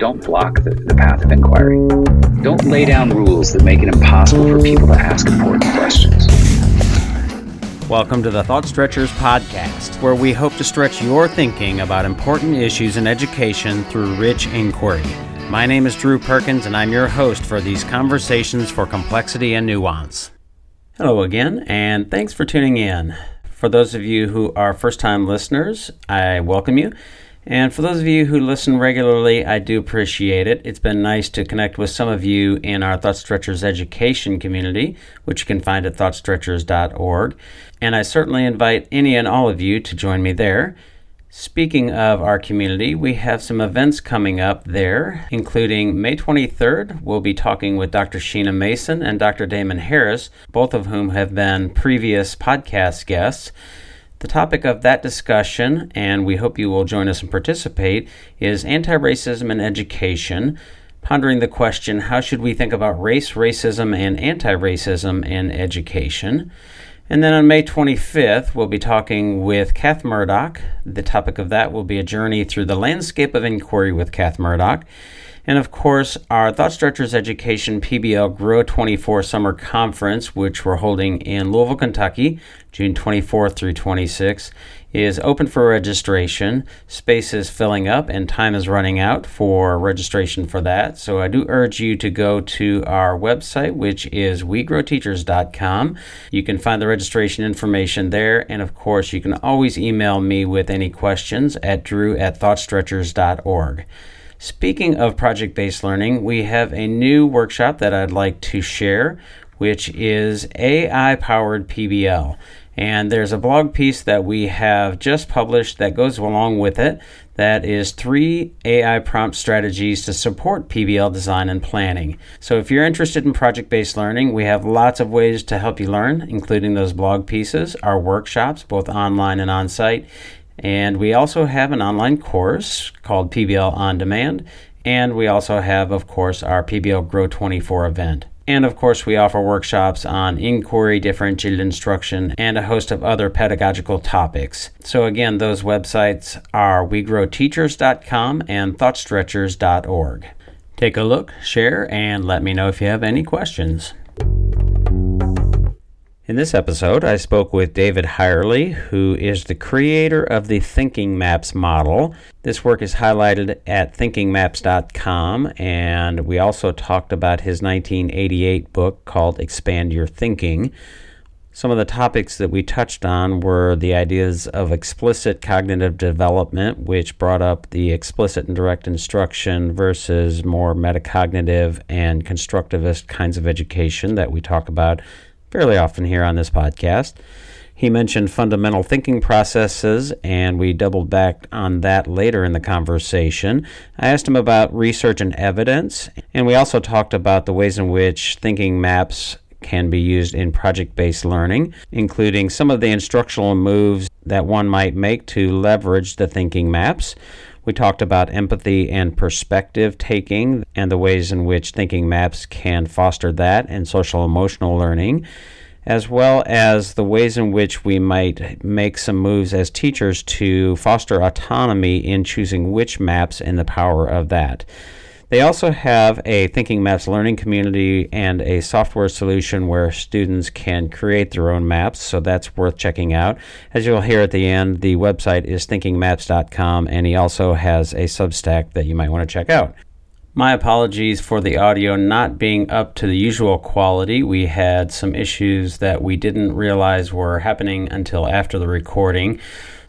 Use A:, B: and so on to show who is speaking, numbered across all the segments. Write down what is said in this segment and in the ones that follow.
A: don't block the path of inquiry. Don't lay down rules that make it impossible for people to ask important questions.
B: Welcome to the Thought Stretchers podcast, where we hope to stretch your thinking about important issues in education through rich inquiry. My name is Drew Perkins, and I'm your host for these conversations for complexity and nuance. Hello again, and thanks for tuning in. For those of you who are first-time listeners, I welcome you. And for those of you who listen regularly, I do appreciate it. It's been nice to connect with some of you in our Thought Stretchers education community, which you can find at thoughtstretchers.org. And I certainly invite any and all of you to join me there. Speaking of our community, we have some events coming up there, including May 23rd. We'll be talking with Dr. Sheena Mason and Dr. Damon Harris, both of whom have been previous podcast guests. The topic of that discussion, and we hope you will join us and participate, is anti-racism in education, pondering the question, how should we think about race, racism, and anti-racism in education? And then on May 25th, we'll be talking with Kath Murdoch. The topic of that will be a journey through the landscape of inquiry with Kath Murdoch. And of course, our Thought Stretchers Education PBL Grow 24 Summer Conference, which we're holding in Louisville, Kentucky, June 24th through 26th, is open for registration. Space is filling up and time is running out for registration for that. So I do urge you to go to our website, which is wegrowteachers.com. You can find the registration information there. And of course, you can always email me with any questions at drew@thoughtstretchers.org. Speaking of project-based learning, we have a new workshop that I'd like to share, which is AI-powered PBL. And there's a blog piece that we have just published that goes along with it. That is 3 AI prompt strategies to support PBL design and planning. So if you're interested in project-based learning, we have lots of ways to help you learn, including those blog pieces, our workshops, both online and on-site. And we also have an online course called PBL On Demand. And we also have, of course, our PBL Grow 24 event. And of course, we offer workshops on inquiry, differentiated instruction, and a host of other pedagogical topics. So again, those websites are wegrowteachers.com and thoughtstretchers.org. Take a look, share, and let me know if you have any questions. In this episode, I spoke with David Hyerle, who is the creator of the Thinking Maps model. This work is highlighted at thinkingmaps.com, and we also talked about his 1988 book called Expand Your Thinking. Some of the topics that we touched on were the ideas of explicit cognitive development, which brought up the explicit and direct instruction versus more metacognitive and constructivist kinds of education that we talk about fairly often here on this podcast. He mentioned fundamental thinking processes, and we doubled back on that later in the conversation. I asked him about research and evidence, and we also talked about the ways in which thinking maps can be used in project-based learning, including some of the instructional moves that one might make to leverage the thinking maps. We talked about empathy and perspective taking and the ways in which thinking maps can foster that and social emotional learning, as well as the ways in which we might make some moves as teachers to foster autonomy in choosing which maps and the power of that. They also have a Thinking Maps learning community and a software solution where students can create their own maps, so that's worth checking out. As you'll hear at the end, the website is thinkingmaps.com, and he also has a Substack that you might want to check out. My apologies for the audio not being up to the usual quality. We had some issues that we didn't realize were happening until after the recording.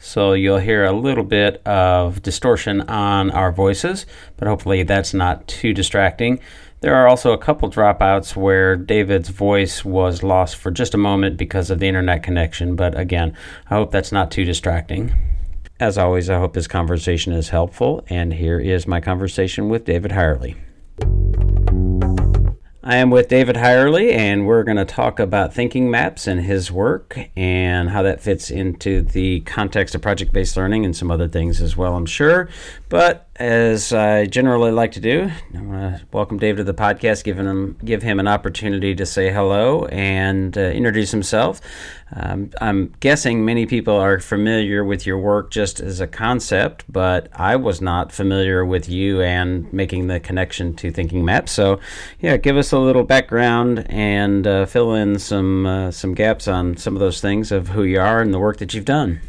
B: So you'll hear a little bit of distortion on our voices, but hopefully that's not too distracting. There are also a couple dropouts where David's voice was lost for just a moment because of the internet connection, but again, I hope that's not too distracting. As always, I hope this conversation is helpful, and here is my conversation with David Hyerle. I am with David Hyerle, and we're going to talk about thinking maps and his work and how that fits into the context of project-based learning and some other things as well, I'm sure. But as I generally like to do, I want to welcome Dave to the podcast, give him an opportunity to say hello and introduce himself. I'm guessing many people are familiar with your work just as a concept, but I was not familiar with you and making the connection to thinking maps. So, yeah, give us a little background and fill in some gaps on some of those things of who you are and the work that you've done.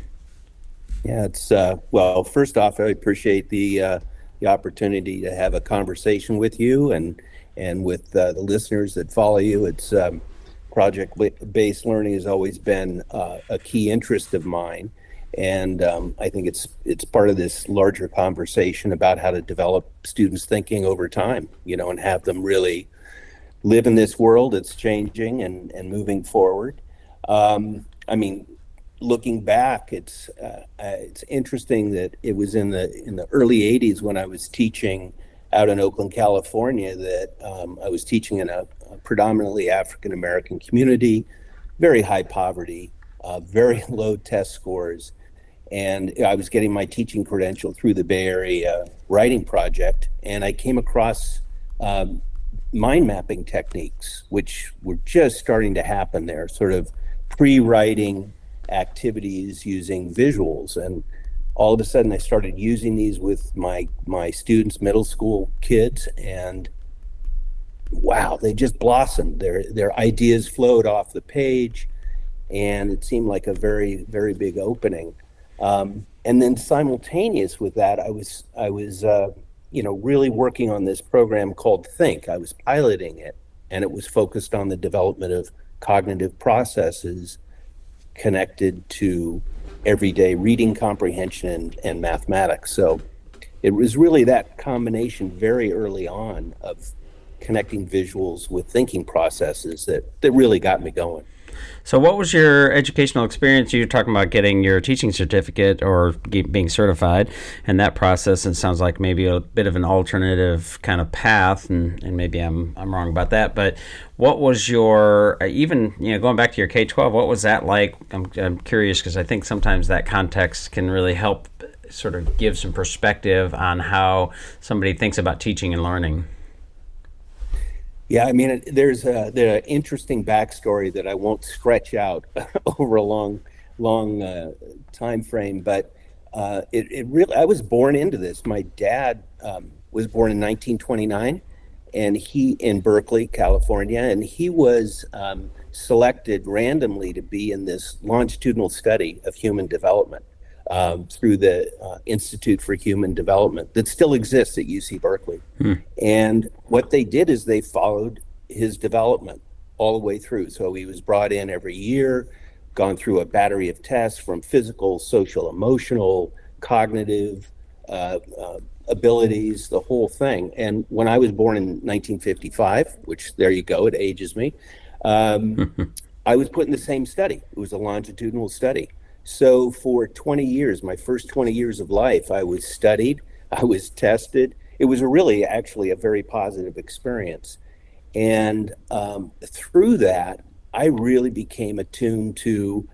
C: Yeah, it's well. First off, I appreciate the opportunity to have a conversation with you and with the listeners that follow you. It's project-based learning has always been a key interest of mine, and I think it's part of this larger conversation about how to develop students' thinking over time. And have them really live in this world that's changing and moving forward. I mean, looking back, it's interesting that it was in the early '80s when I was teaching out in Oakland, California, that I was teaching in a predominantly African American community, very high poverty, very low test scores, and I was getting my teaching credential through the Bay Area writing project, and I came across mind mapping techniques, which were just starting to happen there, sort of pre-writing activities using visuals. And all of a sudden I started using these with my students, middle school kids, and wow, they just blossomed. Their ideas flowed off the page, and it seemed like a very, very big opening. And then simultaneous with that, I was really working on this program called Think. I was piloting it, and it was focused on the development of cognitive processes connected to everyday reading comprehension and mathematics. So it was really that combination very early on of connecting visuals with thinking processes that really got me going.
B: So what was your educational experience? You're talking about getting your teaching certificate or being certified, and that process, and it sounds like maybe a bit of an alternative kind of path, and maybe I'm wrong about that, but what was your, even going back to your K-12, what was that like? I'm curious because I think sometimes that context can really help sort of give some perspective on how somebody thinks about teaching and learning.
C: Yeah, I mean, there's an interesting backstory that I won't stretch out over a long time frame, but it really, I was born into this. My dad was born in 1929, and he in Berkeley, California, and he was selected randomly to be in this longitudinal study of human development through the Institute for Human Development that still exists at UC Berkeley. And what they did is they followed his development all the way through. So he was brought in every year, gone through a battery of tests from physical, social, emotional, cognitive abilities, the whole thing. And when I was born in 1955, which there you go, it ages me, I was put in the same study. It was a longitudinal study. So for 20 years, my first 20 years of life, I was studied, I was tested. It was actually a very positive experience. And through that, I really became attuned to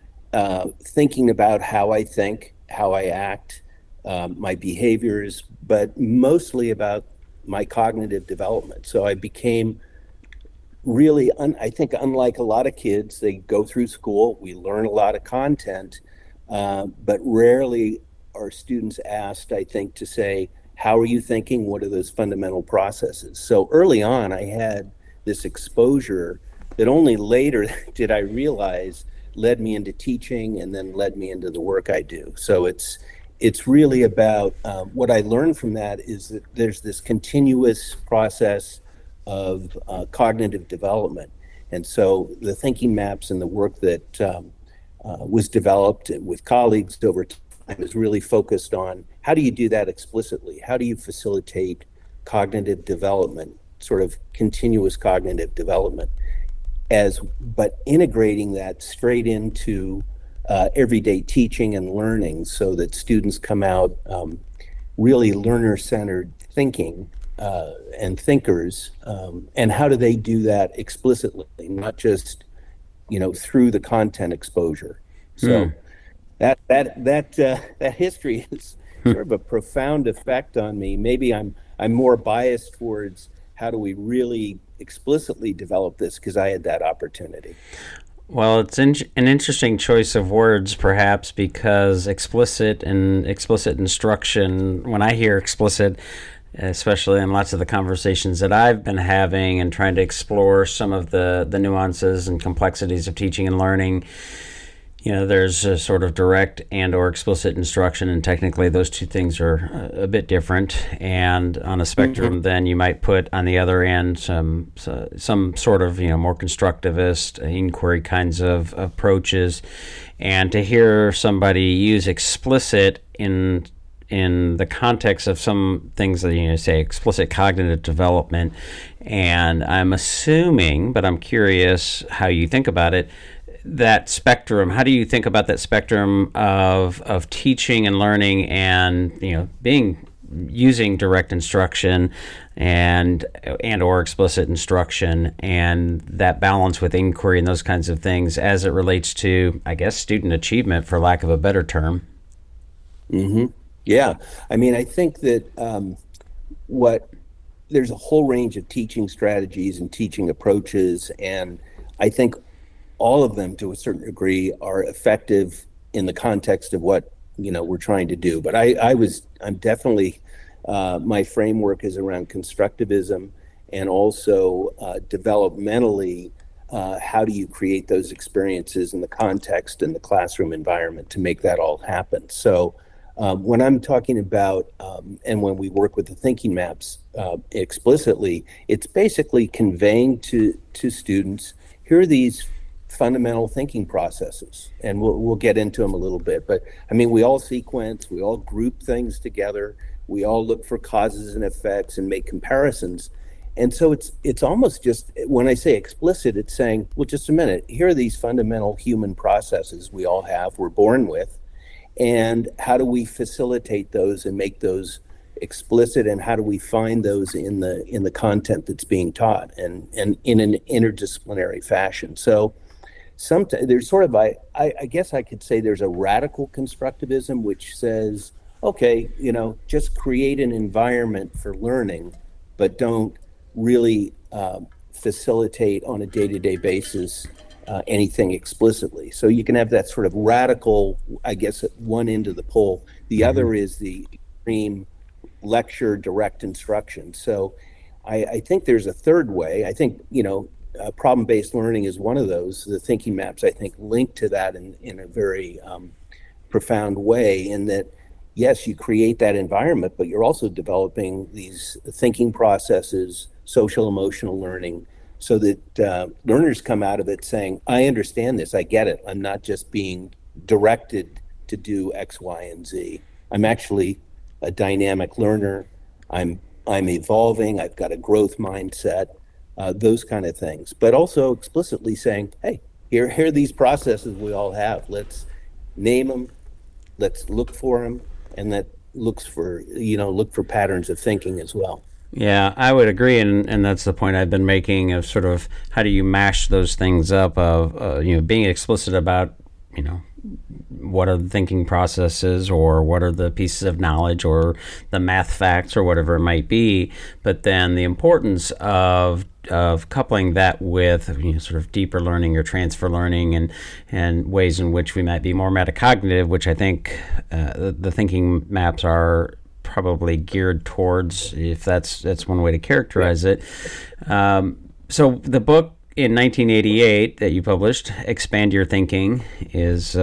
C: thinking about how I think, how I act, my behaviors, but mostly about my cognitive development. So I became really, I think unlike a lot of kids, they go through school, we learn a lot of content, but rarely are students asked, I think, to say, how are you thinking? What are those fundamental processes? So early on, I had this exposure that only later did I realize led me into teaching and then led me into the work I do. So it's really about what I learned from that is that there's this continuous process of cognitive development. And so the thinking maps and the work that was developed with colleagues over time is really focused on how do you do that explicitly? How do you facilitate cognitive development, sort of continuous cognitive development, but integrating that straight into everyday teaching and learning so that students come out really learner-centered thinking and thinkers, and how do they do that explicitly, not just through the content exposure. So that history sort of a profound effect on me. Maybe I'm more biased towards how do we really explicitly develop this, because I had that opportunity.
B: Well, it's an interesting choice of words, perhaps, because explicit and explicit instruction, when I hear explicit, especially in lots of the conversations that I've been having and trying to explore some of the nuances and complexities of teaching and learning, there's a sort of direct and or explicit instruction, and technically those two things are a bit different. And on a spectrum, then you might put on the other end some sort of more constructivist inquiry kinds of approaches. And to hear somebody use explicit in the context of some things that say explicit cognitive development, and I'm assuming, but I'm curious how you think about it, that spectrum. How do you think about that spectrum of teaching and learning, and using direct instruction and or explicit instruction, and that balance with inquiry and those kinds of things as it relates to, I guess, student achievement, for lack of a better term?
C: Yeah, I mean, I think that there's a whole range of teaching strategies and teaching approaches, and I think all of them, to a certain degree, are effective in the context of what we're trying to do. But I'm definitely my framework is around constructivism, and also developmentally, how do you create those experiences in the context and the classroom environment to make that all happen? So when I'm talking about and when we work with the thinking maps explicitly, it's basically conveying to students, here are these fundamental thinking processes, and we'll get into them a little bit. But I mean, we all sequence, we all group things together, we all look for causes and effects and make comparisons. And so it's almost just, when I say explicit, it's saying, well, just a minute, here are these fundamental human processes we all have, we're born with, and how do we facilitate those and make those explicit, and how do we find those in the content that's being taught, and in an interdisciplinary fashion. So sometimes there's sort of, I guess I could say there's a radical constructivism which says, okay, just create an environment for learning, but don't really facilitate on a day-to-day basis anything explicitly. So you can have that sort of radical, I guess, at one end of the pole. The other is the extreme lecture direct instruction. So I think there's a third way. I think, problem-based learning is one of those. The thinking maps, I think, link to that in a very profound way, in that, yes, you create that environment, but you're also developing these thinking processes, social emotional learning, so that learners come out of it saying, I understand this, I get it. I'm not just being directed to do X, Y, and Z. I'm actually a dynamic learner. I'm evolving. I've got a growth mindset. Those kind of things, but also explicitly saying, hey, here are these processes we all have. Let's name them, let's look for them, and look for patterns of thinking as well.
B: Yeah, I would agree, and that's the point I've been making, of sort of how do you mash those things up of being explicit about what are the thinking processes, or what are the pieces of knowledge, or the math facts, or whatever it might be, but then the importance of coupling that with sort of deeper learning or transfer learning, and ways in which we might be more metacognitive, which I think the thinking maps are probably geared towards, if that's one way to characterize it. So the book in 1988 that you published, Expand Your Thinking, is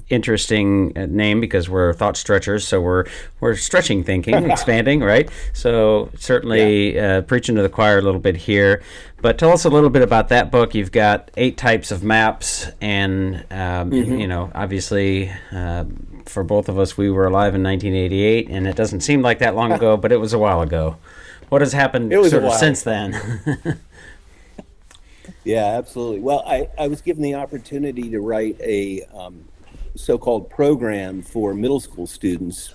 B: interesting name, because we're thought stretchers, so we're stretching thinking, expanding, right? So certainly preaching to the choir a little bit here. But tell us a little bit about that book. You've got 8 types of maps, and obviously for both of us, we were alive in 1988, and it doesn't seem like that long ago, but it was a while ago. What has happened sort of since then?
C: Yeah, absolutely. Well, I was given the opportunity to write a so-called program for middle school students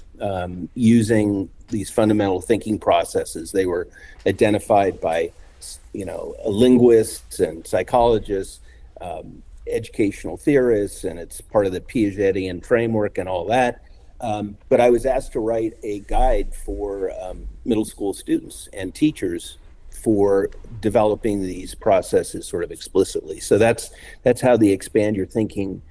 C: using these fundamental thinking processes. They were identified by, linguists and psychologists, educational theorists, and it's part of the Piagetian framework and all that. But I was asked to write a guide for middle school students and teachers for developing these processes sort of explicitly. So that's how the Expand Your Thinking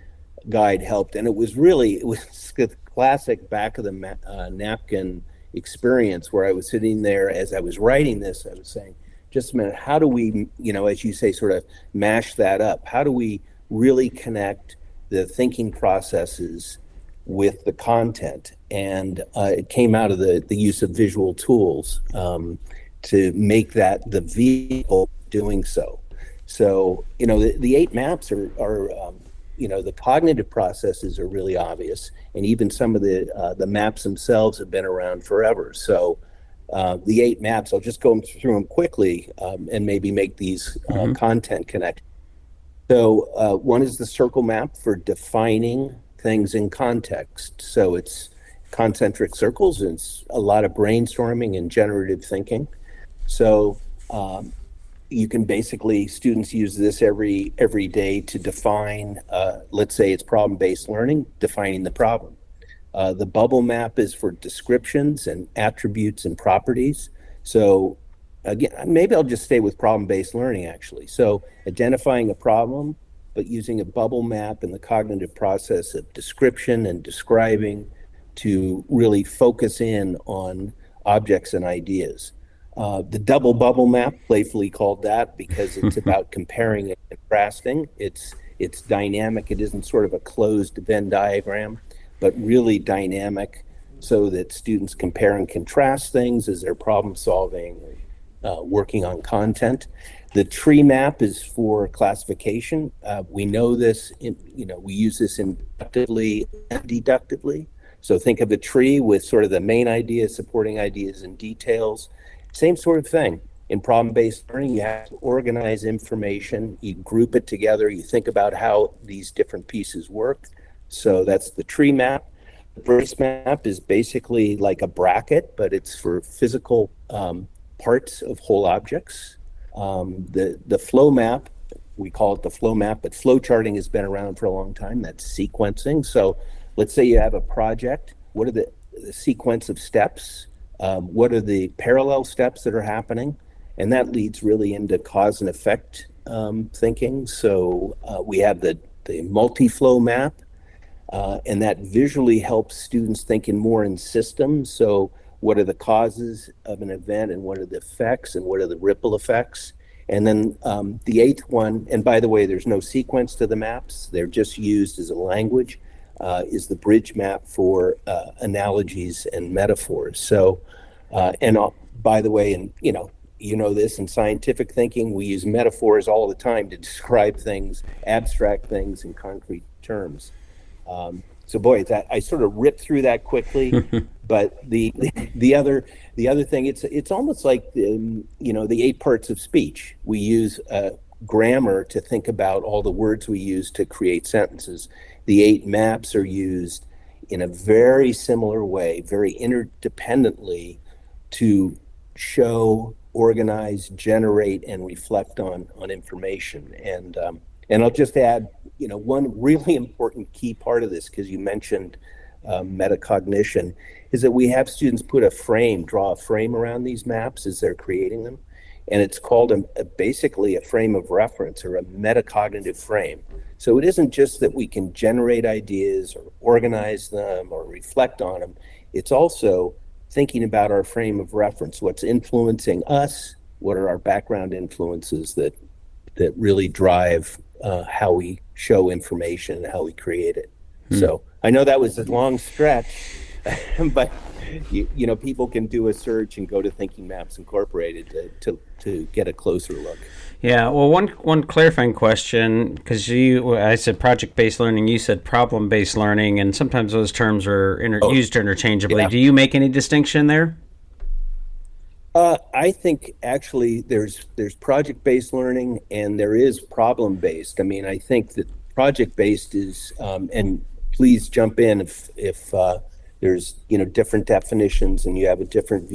C: guide helped. And it was the classic back of the napkin experience where I was sitting there as I was writing this. I was saying, just a minute, how do we, as you say, sort of mash that up? How do we really connect the thinking processes with the content? And it came out of the use of visual tools to make that the vehicle doing so. So, the 8 maps are the cognitive processes are really obvious, and even some of the maps themselves have been around forever. So the 8 maps, I'll just go through them quickly and maybe make these content connect. So one is the circle map for defining things in context. So it's concentric circles, and it's a lot of brainstorming and generative thinking. So you can basically, students use this every day to define, let's say it's problem-based learning, defining the problem. The bubble map is for descriptions and attributes and properties. So again, maybe I'll just stay with problem-based learning actually. So identifying a problem, but using a bubble map and the cognitive process of description and describing to really focus in on objects and ideas. The double bubble map, playfully called that because it's about comparing and contrasting. It's dynamic. It isn't sort of a closed Venn diagram, but really dynamic so that students compare and contrast things as they're problem solving, working on content. The tree map is for classification. We know this, we use this inductively and deductively. So think of a tree with sort of the main ideas, supporting ideas, and details. Same sort of thing. In problem-based learning, you have to organize information, you group it together, you think about how these different pieces work. So that's the tree map. The brace map is basically like a bracket, but it's for physical parts of whole objects. The flow map, we call it the flow map, but flow charting has been around for a long time. That's sequencing. So let's say you have a project. What are the sequence of steps? What are the parallel steps that are happening? And that leads really into cause and effect thinking. So we have the multi-flow map, and that visually helps students thinking more in systems. So what are the causes of an event, and what are the effects, and what are the ripple effects? And then the 8th one, and by the way, there's no sequence to the maps. They're just used as a language, is the bridge map for analogies and metaphors. So, by the way, and you know this, in scientific thinking, we use metaphors all the time to describe things, abstract things in concrete terms. So boy, that I sort of ripped through that quickly, but the other thing, it's almost like the 8 parts of speech. We use grammar to think about all the words we use to create sentences. The 8 maps are used in a very similar way, very interdependently, to show, organize, generate, and reflect on information. And I'll just add, one really important key part of this, because you mentioned metacognition, is that we have students draw a frame around these maps as they're creating them. And it's called basically a frame of reference, or a metacognitive frame. So it isn't just that we can generate ideas or organize them or reflect on them. It's also thinking about our frame of reference, what's influencing us, what are our background influences that really drive how we show information and how we create it. So I know that was a long stretch, but people can do a search and go to Thinking Maps Incorporated to get a closer look.
B: Yeah, well, one clarifying question, because I said project-based learning, you said problem-based learning, and sometimes those terms are used interchangeably. Yeah. Do you make any distinction there?
C: I think actually there's project-based learning and there is problem-based. I mean, I think that project-based is, and please jump in if there's different definitions and you have a different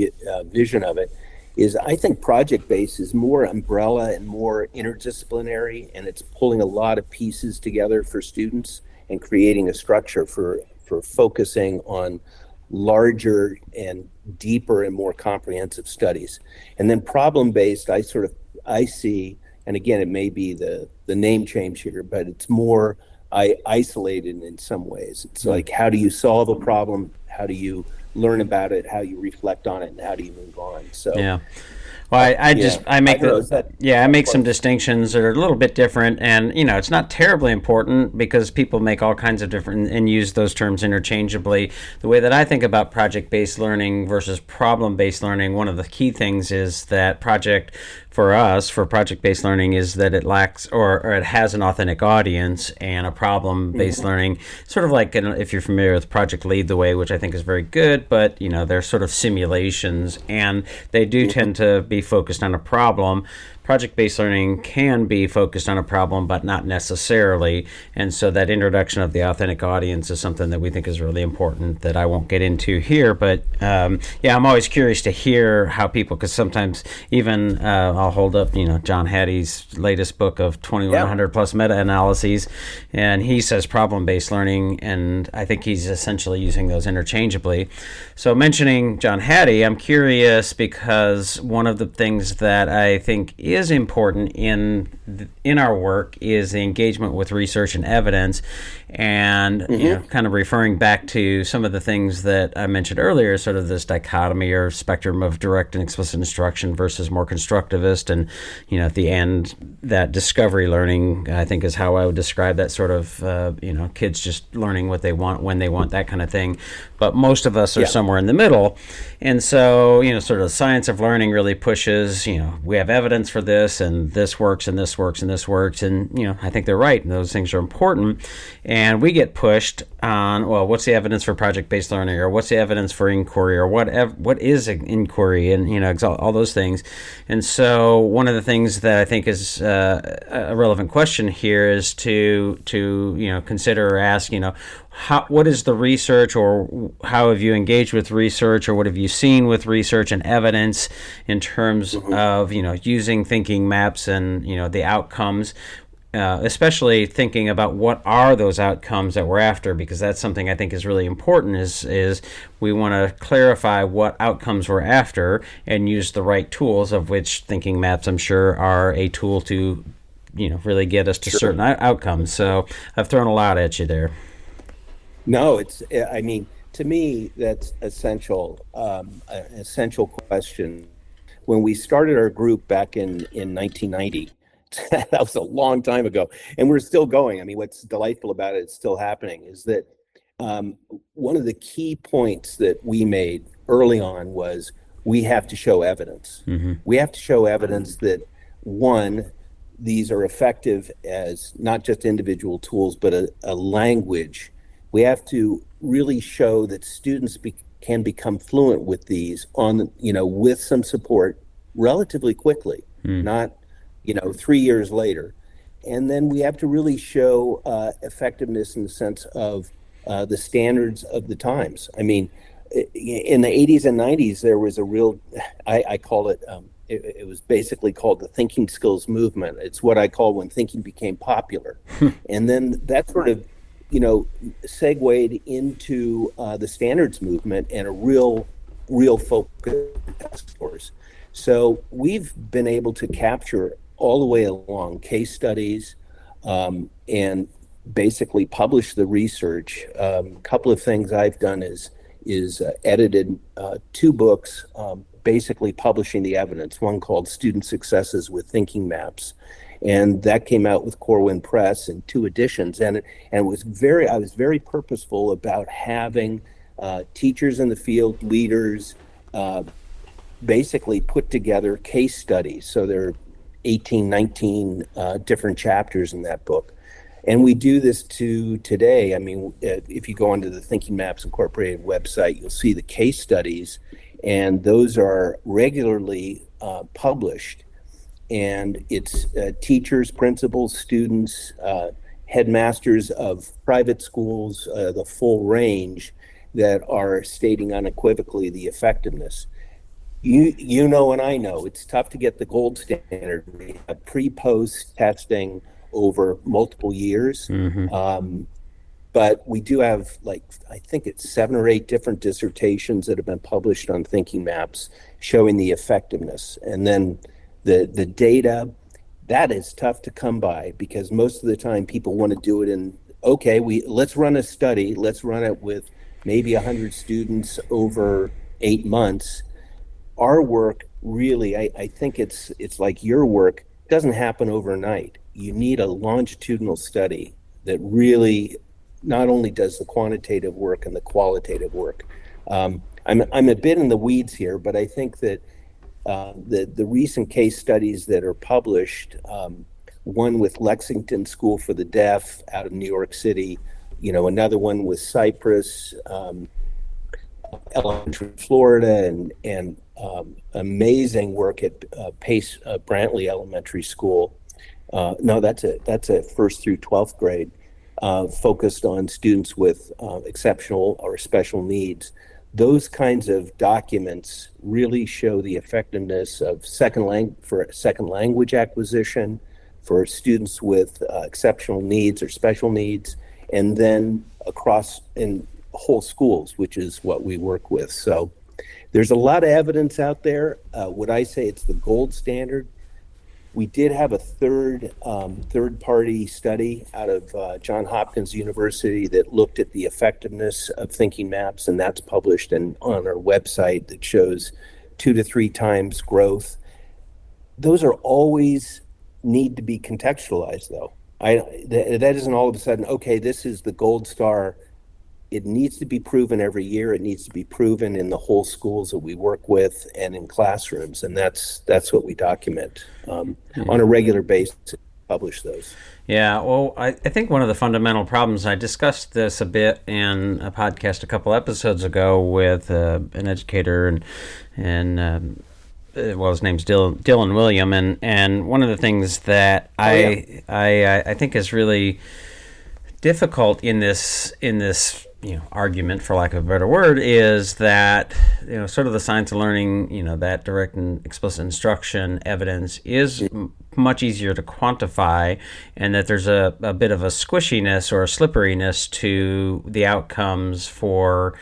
C: vision of it. I think project-based is more umbrella and more interdisciplinary, and it's pulling a lot of pieces together for students and creating a structure for for focusing on larger and deeper and more comprehensive studies. And then problem-based, I see, and again, it may be the name change here, but it's more isolated in some ways. It's like, how do you solve a problem? How do you learn about it? How you reflect on it? And how do you move on? So
B: yeah. Well, I make some distinctions that are a little bit different, and it's not terribly important because people make all kinds of different and use those terms interchangeably. The way that I think about project-based learning versus problem-based learning, one of the key things is that for project-based learning is that it lacks or it has an authentic audience, and a problem-based learning, sort of like if you're familiar with Project Lead the Way, which I think is very good, but they're sort of simulations, and they do tend to be focused on a problem. Project-based learning can be focused on a problem, but not necessarily. And so that introduction of the authentic audience is something that we think is really important that I won't get into here. But I'm always curious to hear how people, because sometimes even I'll hold up, John Hattie's latest book of 2,100 plus meta-analyses, and he says problem-based learning, and I think he's essentially using those interchangeably. So mentioning John Hattie, I'm curious because one of the things that I think is important in our work is the engagement with research and evidence, and kind of referring back to some of the things that I mentioned earlier, sort of this dichotomy or spectrum of direct and explicit instruction versus more constructivist, and at the end, that discovery learning, I think, is how I would describe that sort of kids just learning what they want when they want, that kind of thing. But most of us are somewhere in the middle, and so sort of the science of learning really pushes. We have evidence for this, and this works, and this works, and this works, and I think they're right, and those things are important. And we get pushed on, well, what's the evidence for project-based learning, or what's the evidence for inquiry, or what is an inquiry, and all those things. And so one of the things that I think is a relevant question here is to consider or ask, what is the research, or how have you engaged with research, or what have you seen with research and evidence in terms of using thinking maps and the outcomes, especially thinking about what are those outcomes that we're after, because that's something I think is really important. Is we want to clarify what outcomes we're after and use the right tools, of which thinking maps, I'm sure, are a tool to really get us to certain outcomes. So I've thrown a lot at you there.
C: No, to me, that's essential, an essential question. When we started our group back in 1990, that was a long time ago, and we're still going. What's delightful about it, it's still happening, is that one of the key points that we made early on was we have to show evidence. We have to show evidence that, one, these are effective as not just individual tools, but a language. We have to really show that students can become fluent with these with some support relatively quickly, not 3 years later. And then we have to really show effectiveness in the sense of the standards of the times. In the 80s and 90s, there was a real, I call it, it was basically called the thinking skills movement. It's what I call when thinking became popular. And then that sort of segued into the standards movement and a real focus on task force. So we've been able to capture all the way along case studies and basically publish the research. A couple of things I've done is edited 2 books, basically publishing the evidence. One called Student Successes with Thinking Maps, and that came out with Corwin Press in 2 editions. And I was very purposeful about having teachers in the field, leaders, basically put together case studies. So there are 18, 19 different chapters in that book. And we do this to today. If you go onto the Thinking Maps Incorporated website, you'll see the case studies, and those are regularly published. And it's teachers, principals, students, headmasters of private schools, the full range, that are stating unequivocally the effectiveness. You know, and I know it's tough to get the gold standard. We have pre-post testing over multiple years. But we do have, like, I think it's 7 or 8 different dissertations that have been published on thinking maps showing the effectiveness. And then the data, that is tough to come by because most of the time people want to do it in, okay, let's run a study, let's run it with maybe 100 students over 8 months. Our work really, I think it's like your work, doesn't happen overnight. You need a longitudinal study that really not only does the quantitative work and the qualitative work. I'm a bit in the weeds here, but I think that the recent case studies that are published, one with Lexington School for the Deaf out of New York City, another one with Cypress Elementary, Florida, and amazing work at Pace Brantley Elementary School. No, that's a first through 12th grade, focused on students with exceptional or special needs. Those kinds of documents really show the effectiveness of second language acquisition for students with exceptional needs or special needs, and then across in whole schools, which is what we work with. So there's a lot of evidence out there. Would I say it's the gold standard? We did have a third-party study out of Johns Hopkins University that looked at the effectiveness of thinking maps, and that's published on our website that shows 2 to 3 times growth. Those are always need to be contextualized, though. That isn't all of a sudden, okay, this is the gold star. It needs to be proven every year. It needs to be proven in the whole schools that we work with and in classrooms, and that's what we document on a regular basis. Publish those.
B: Yeah, well, I think one of the fundamental problems, I discussed this a bit in a podcast a couple episodes ago with an educator, and well, his name's Dylan William, and one of the things that I think is really difficult in this argument, for lack of a better word, is that sort of the science of learning, that direct and explicit instruction evidence is much easier to quantify, and that there's a bit of a squishiness or a slipperiness to the outcomes for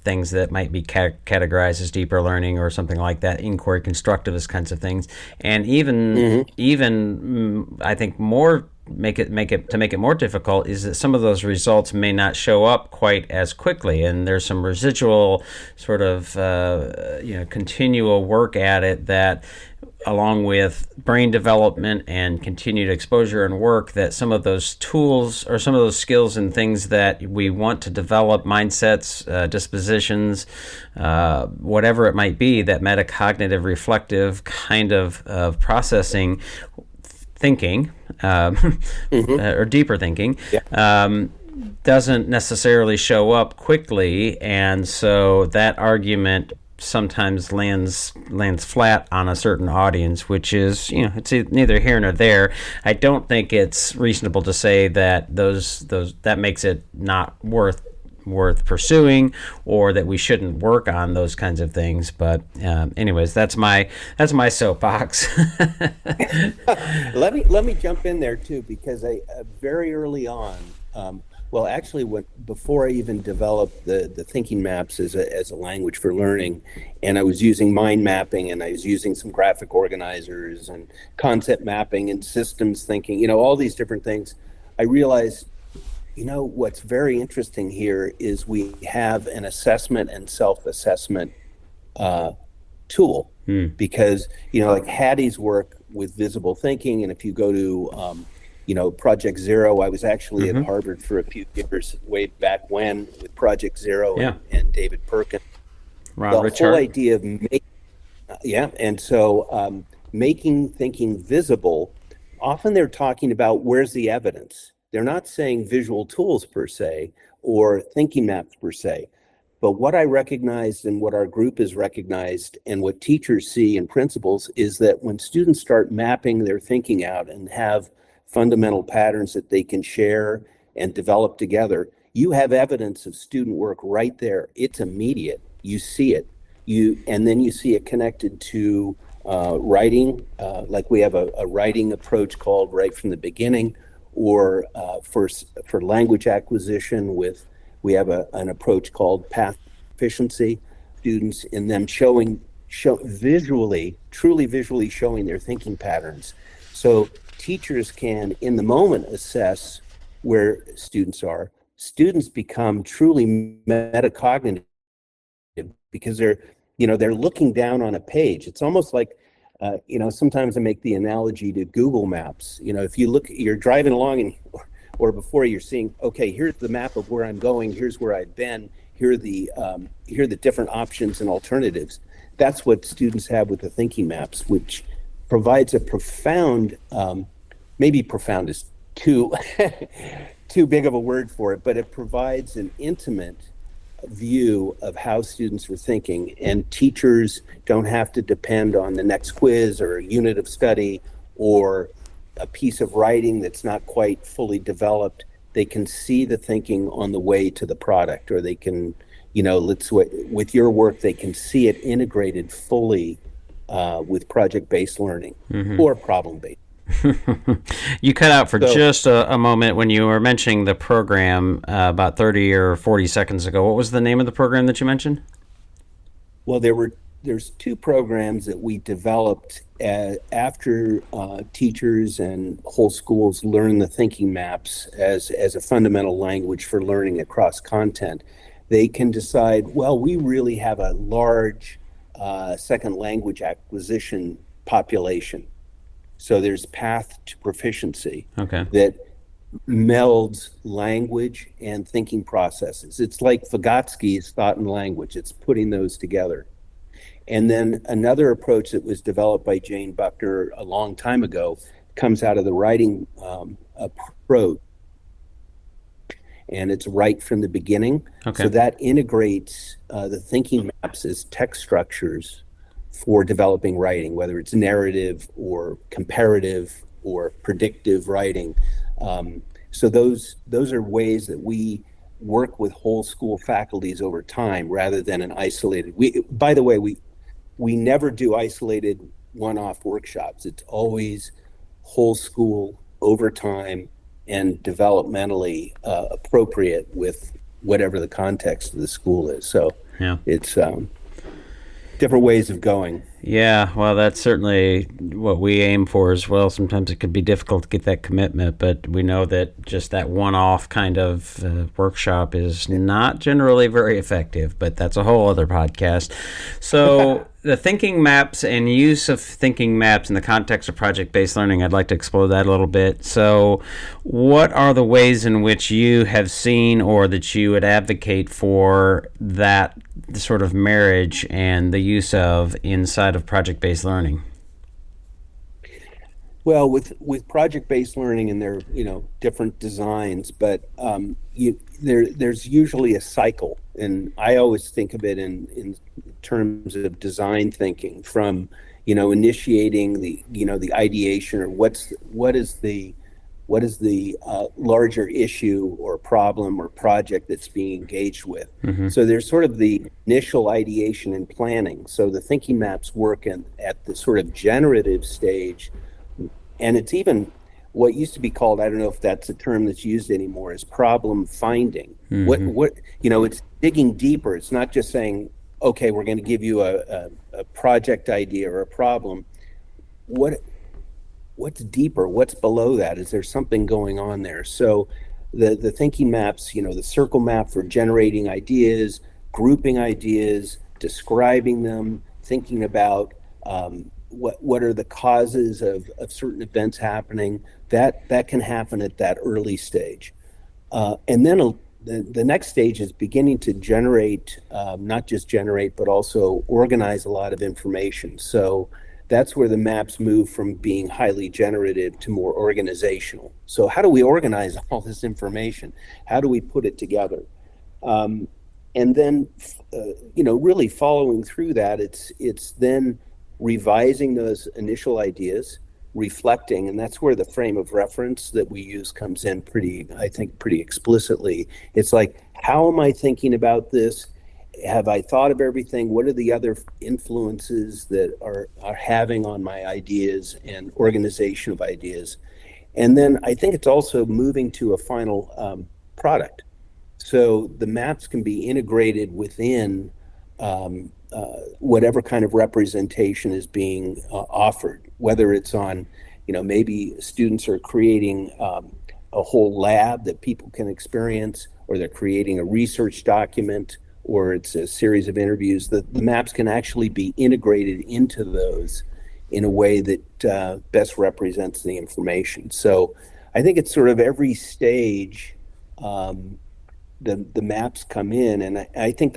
B: things that might be categorized as deeper learning or something like that, inquiry, constructivist kinds of things, and even I think more make it more difficult is that some of those results may not show up quite as quickly, and there's some residual sort of continual work at it that, along with brain development and continued exposure and work, that some of those tools or some of those skills and things that we want to develop, mindsets, dispositions, whatever it might be, that metacognitive reflective kind of processing thinking, or deeper thinking, doesn't necessarily show up quickly, and so that argument sometimes lands flat on a certain audience, which is it's neither here nor there. I don't think it's reasonable to say that those that makes it not worth pursuing, or that we shouldn't work on those kinds of things. But anyways, that's my soapbox.
C: Let me jump in there too, because I very early on, well, actually, before I even developed the thinking maps as a language for learning, and I was using mind mapping, and I was using some graphic organizers and concept mapping and systems thinking, all these different things, I realized, what's very interesting here is we have an assessment and self-assessment tool, because, like Hattie's work with visible thinking, and if you go to Project Zero, I was actually at Harvard for a few years way back when with Project Zero and David Perkins. The whole idea of making thinking visible, often they're talking about where's the evidence. They're not saying visual tools per se or thinking maps per se. But what I recognized and what our group has recognized and what teachers see and principals is that when students start mapping their thinking out and have fundamental patterns that they can share and develop together, you have evidence of student work right there. It's immediate. You see it. And then you see it connected to writing, like we have a writing approach called Right from the Beginning, or for language acquisition we have an approach called path efficiency. Students in them truly visually showing their thinking patterns. So teachers can, in the moment, assess where students are. Students become truly metacognitive because they're looking down on a page. It's almost like, sometimes I make the analogy to Google Maps. If you're driving along or before you're seeing, okay, here's the map of where I'm going, here's where I've been, here are the different options and alternatives. That's what students have with the thinking maps, which provides a profound, maybe profound is too too big of a word for it, but it provides an intimate view of how students are thinking, and teachers don't have to depend on the next quiz or a unit of study or a piece of writing that's not quite fully developed. They can see the thinking on the way to the product, or they can, with your work, they can see it integrated fully with project-based learning or problem-based.
B: You cut out for just a moment when you were mentioning the program about 30 or 40 seconds ago. What was the name of the program that you mentioned?
C: Well, there's two programs that we developed after teachers and whole schools learn the thinking maps as a fundamental language for learning across content. They can decide, well, we really have a large second language acquisition population. So there's Path to Proficiency that melds language and thinking processes. It's like Vygotsky's thought and language. It's putting those together. And then another approach that was developed by Jane Buckner a long time ago comes out of the writing approach. And it's right from the beginning. So that integrates the thinking maps as text structures for developing writing, whether it's narrative or comparative or predictive writing. So those are ways that we work with whole school faculties over time rather than an isolated. By the way, we never do isolated one-off workshops. It's always whole school over time and developmentally appropriate with whatever the context of the school is. So it's different ways of going.
B: Yeah, well, that's certainly what we aim for as well. Sometimes it could be difficult to get that commitment, but we know that just that one-off kind of workshop is not generally very effective, but that's a whole other podcast. So the thinking maps and use of thinking maps in the context of project-based learning, I'd like to explore that a little bit. So what are the ways in which you have seen or that you would advocate for that sort of marriage and the use of inside of project-based learning?
C: Well, with project-based learning, and there are different designs, but there's usually a cycle, and I always think of it in terms of design thinking, from initiating the ideation, or what is the larger issue or problem or project that's being engaged with. So there's sort of the initial ideation and planning. So the thinking maps work at the sort of generative stage, and it's even what used to be called, I don't know if that's a term that's used anymore, is problem finding. It's digging deeper. It's not just saying, okay, we're going to give you a project idea or a problem. What's deeper? What's below that? Is there something going on there? So the thinking maps, the circle map for generating ideas, grouping ideas, describing them, thinking about what are the causes of certain events happening, that can happen at that early stage. And then the next stage is beginning to generate, not just generate, but also organize a lot of information. So that's where the maps move from being highly generative to more organizational. So how do we organize all this information? How do we put it together? And then, really following through that, it's then revising those initial ideas, reflecting, and that's where the frame of reference that we use comes in pretty explicitly. It's like, how am I thinking about this? Have I thought of everything? What are the other influences that are having on my ideas and organization of ideas? And then I think it's also moving to a final product. So the maps can be integrated within whatever kind of representation is being offered, whether it's on, maybe students are creating a whole lab that people can experience, or they're creating a research document, or it's a series of interviews. The maps can actually be integrated into those in a way that best represents the information. So I think it's sort of every stage the maps come in, and I think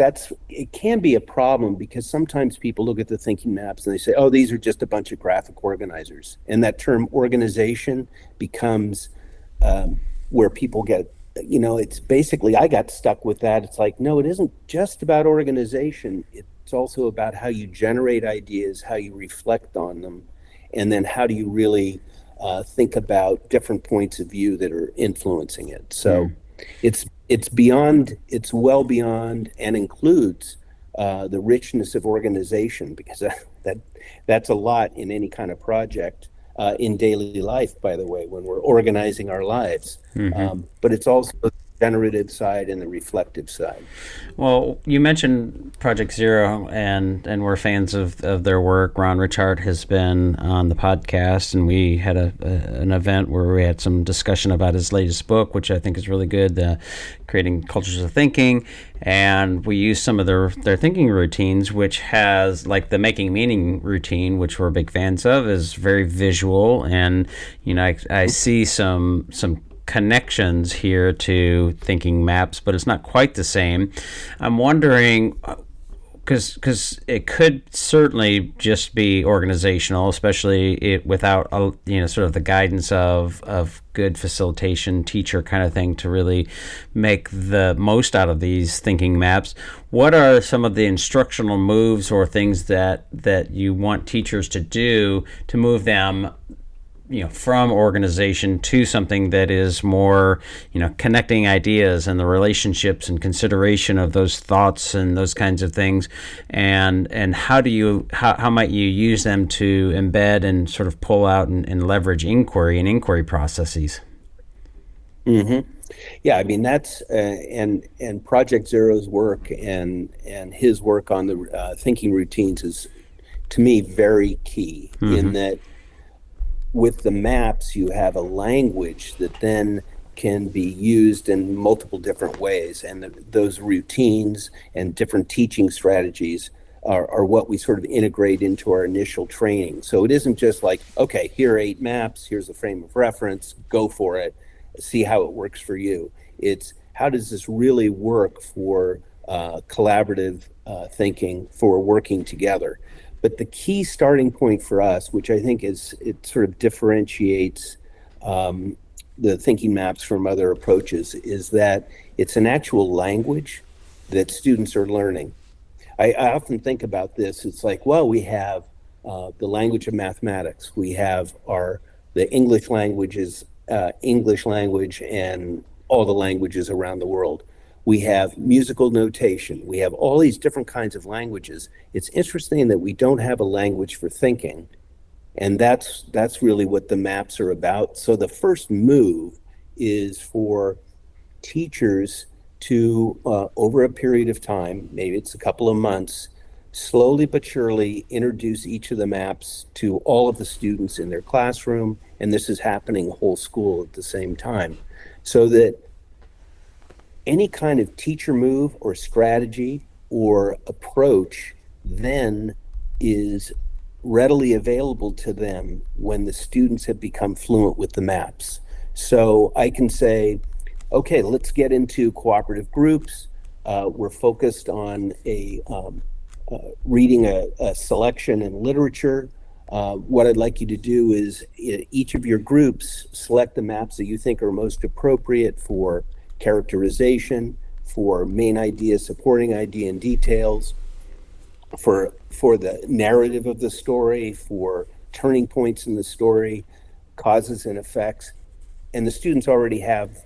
C: it can be a problem, because sometimes people look at the thinking maps and they say, oh, these are just a bunch of graphic organizers. And that term organization becomes where people get, it's basically, I got stuck with that. It's like, no, it isn't just about organization. It's also about how you generate ideas, how you reflect on them, and then how do you really think about different points of view that are influencing it. So it's well beyond, and includes the richness of organization, because that's a lot in any kind of project in daily life, by the way, when we're organizing our lives. But it's also the generative side and the reflective side.
B: Well, you mentioned Project Zero, and we're fans of their work. Ron Richard has been on the podcast, and we had an event where we had some discussion about his latest book, which I think is really good, Creating Cultures of Thinking. And we used some of their thinking routines, which has, like the Making Meaning routine, which we're big fans of, is very visual. And, I see some connections here to thinking maps, but it's not quite the same. I'm wondering, because it could certainly just be organizational, especially without sort of the guidance of good facilitation teacher kind of thing to really make the most out of these thinking maps. What are some of the instructional moves or things that you want teachers to do to move them from organization to something that is more, connecting ideas and the relationships and consideration of those thoughts and those kinds of things, and how might you use them to embed and sort of pull out and leverage inquiry processes?
C: Yeah, I mean, that's and Project Zero's work and his work on the thinking routines is, to me, very key, in that with the maps, you have a language that then can be used in multiple different ways. And those routines and different teaching strategies are what we sort of integrate into our initial training. So it isn't just like, okay, here are 8 maps, here's a frame of reference, go for it, see how it works for you. It's how does this really work for collaborative thinking, for working together. But the key starting point for us, which I think it sort of differentiates the thinking maps from other approaches, is that it's an actual language that students are learning. I often think about this. It's like, well, we have the language of mathematics. We have the English languages, English language, and all the languages around the world. We have musical notation. We have all these different kinds of languages. It's interesting that we don't have a language for thinking. And that's really what the maps are about. So the first move is for teachers to, over a period of time, maybe it's a couple of months, slowly but surely introduce each of the maps to all of the students in their classroom. And this is happening whole school at the same time. So that any kind of teacher move or strategy or approach then is readily available to them when the students have become fluent with the maps. So I can say, okay, let's get into cooperative groups. We're focused on reading a selection in literature. What I'd like you to do is each of your groups select the maps that you think are most appropriate for characterization, for main idea, supporting idea, and details, for the narrative of the story, for turning points in the story, causes and effects. And the students already have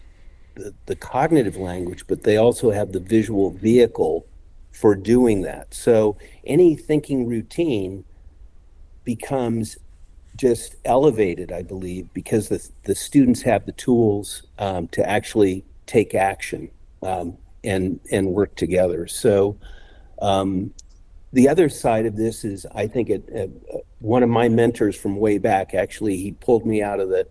C: the cognitive language, but they also have the visual vehicle for doing that. So any thinking routine becomes just elevated, I believe, because the students have the tools to actually take action and work together. So the other side of this is, I think, one of my mentors from way back, actually, he pulled me out of the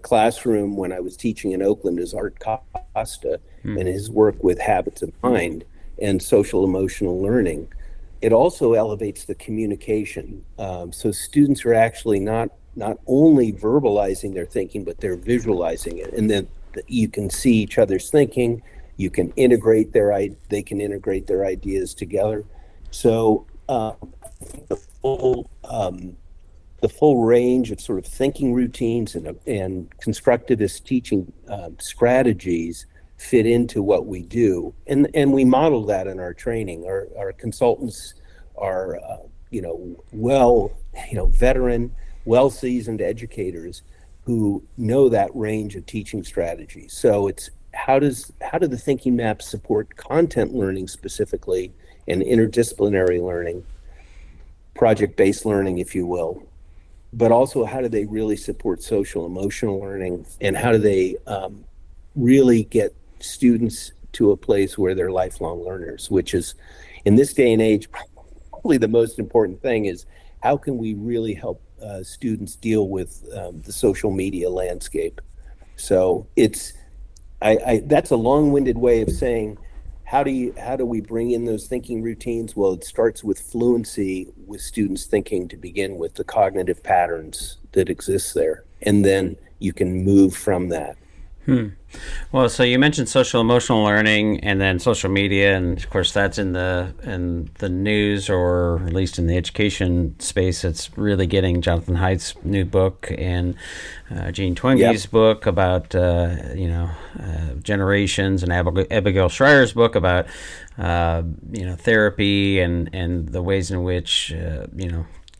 C: classroom when I was teaching in Oakland, is Art Costa, and his work with habits of mind and social emotional learning. It also elevates the communication. So students are actually not only verbalizing their thinking, but they're visualizing it. And then you can see each other's thinking. You can integrate they can integrate their ideas together. So the full range of sort of thinking routines and constructivist teaching strategies fit into what we do, and we model that in our training. Our consultants are veteran, well-seasoned educators who know that range of teaching strategies. So it's how do the thinking maps support content learning specifically, and interdisciplinary learning, project-based learning, if you will, but also how do they really support social emotional learning, and how do they really get students to a place where they're lifelong learners, which is, in this day and age, probably the most important thing. Is how can we really help students deal with the social media landscape? So it's that's a long-winded way of saying, how do we bring in those thinking routines? Well, it starts with fluency with students thinking to begin with, the cognitive patterns that exist there, and then you can move from that.
B: Well, so you mentioned social emotional learning and then social media, and of course that's in the news, or at least in the education space. It's really getting Jonathan Haidt's new book and Jean Twenge's book about generations, and Abigail Schreier's book about therapy and the ways in which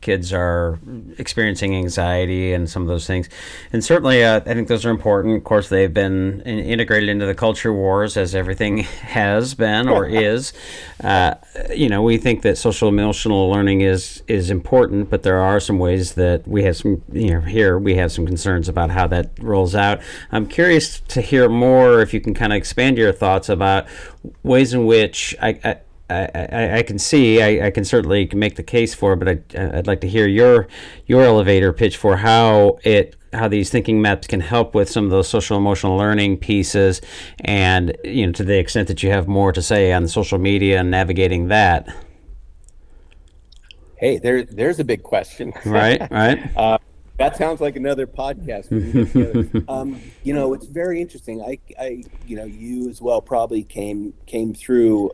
B: kids are experiencing anxiety and some of those things. And certainly I think those are important. Of course, they've been integrated into the culture wars, as everything has been or is. We think that social emotional learning is important, but there are some ways that we have some, here we have some concerns about how that rolls out. I'm curious to hear more, if you can kind of expand your thoughts about ways in which I can see, I can certainly make the case for it, but I'd like to hear your elevator pitch for how these thinking maps can help with some of those social emotional learning pieces, and to the extent that you have more to say on social media and navigating that.
C: Hey, there's a big question.
B: Right.
C: That sounds like another podcast. It's very interesting. You as well probably came through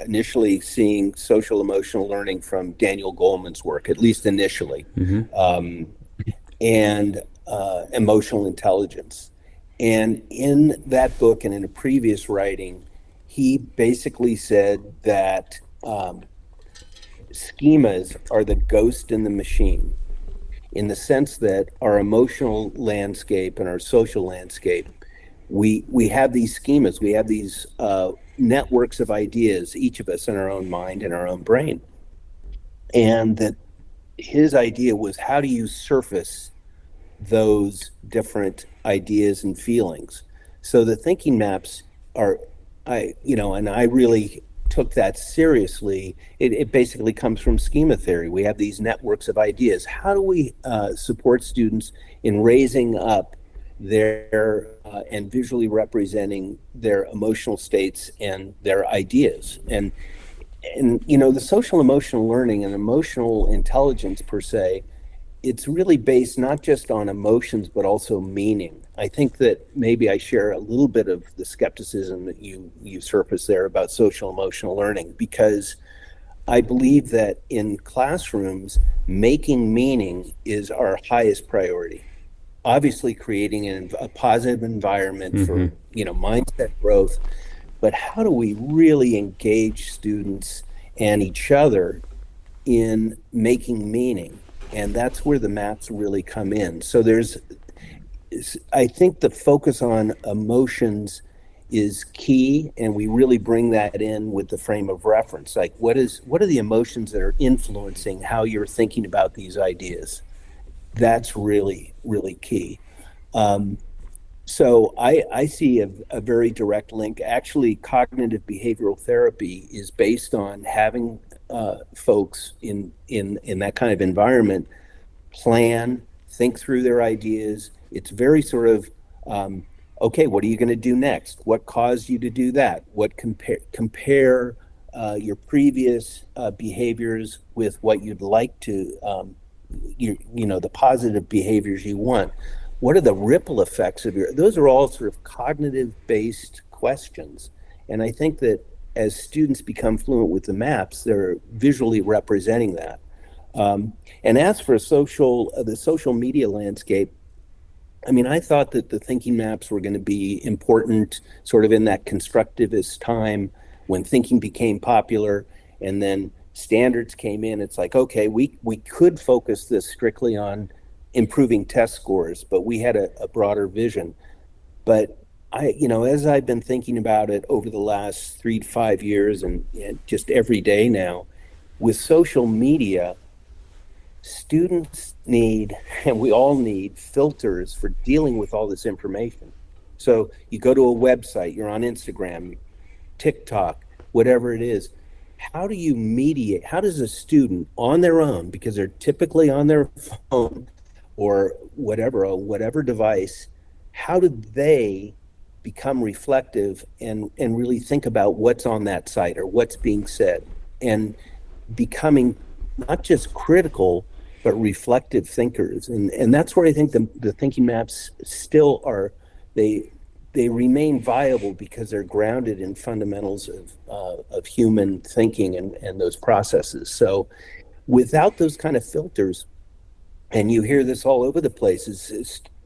C: initially seeing social emotional learning from Daniel Goleman's work, at least initially, and emotional intelligence. And in that book and in a previous writing, he basically said that schemas are the ghost in the machine, in the sense that our emotional landscape and our social landscape, we have these schemas, we have these networks of ideas, each of us in our own mind and our own brain. And that his idea was, how do you surface those different ideas and feelings? So the thinking maps are, and I really took that seriously. It basically comes from schema theory. We have these networks of ideas. How do we support students in raising up their and visually representing their emotional states and their ideas? And the social emotional learning and emotional intelligence per se, it's really based not just on emotions, but also meaning. I think that maybe I share a little bit of the skepticism that you surfaced there about social emotional learning, because I believe that in classrooms, making meaning is our highest priority. Obviously, creating a positive environment for mindset growth, but how do we really engage students and each other in making meaning? And that's where the maps really come in. So I think the focus on emotions is key, and we really bring that in with the frame of reference. Like, what are the emotions that are influencing how you're thinking about these ideas? That's really, really key. So I see a very direct link. Actually, cognitive behavioral therapy is based on having folks in that kind of environment plan, think through their ideas. It's very sort of okay, what are you going to do next? What caused you to do that? What compare your previous behaviors with what you'd like to the positive behaviors you want. What are the ripple effects of those are all sort of cognitive based questions. And I think that as students become fluent with the maps, they're visually representing that. And as for the social media landscape, I mean, I thought that the thinking maps were going to be important sort of in that constructivist time when thinking became popular, and then standards came in. It's like, okay, we could focus this strictly on improving test scores, but we had a broader vision. But as I've been thinking about it over the last 3 to 5 years and just every day now, with social media, students need, and we all need, filters for dealing with all this information. So you go to a website, you're on Instagram, TikTok, whatever it is. How do you mediate? How does a student on their own, because they're typically on their phone or whatever device, how do they become reflective and really think about what's on that site or what's being said, and becoming not just critical but reflective thinkers? And that's where I think the thinking maps still are, they remain viable because they're grounded in fundamentals of human thinking and those processes. So without those kind of filters, and you hear this all over the place,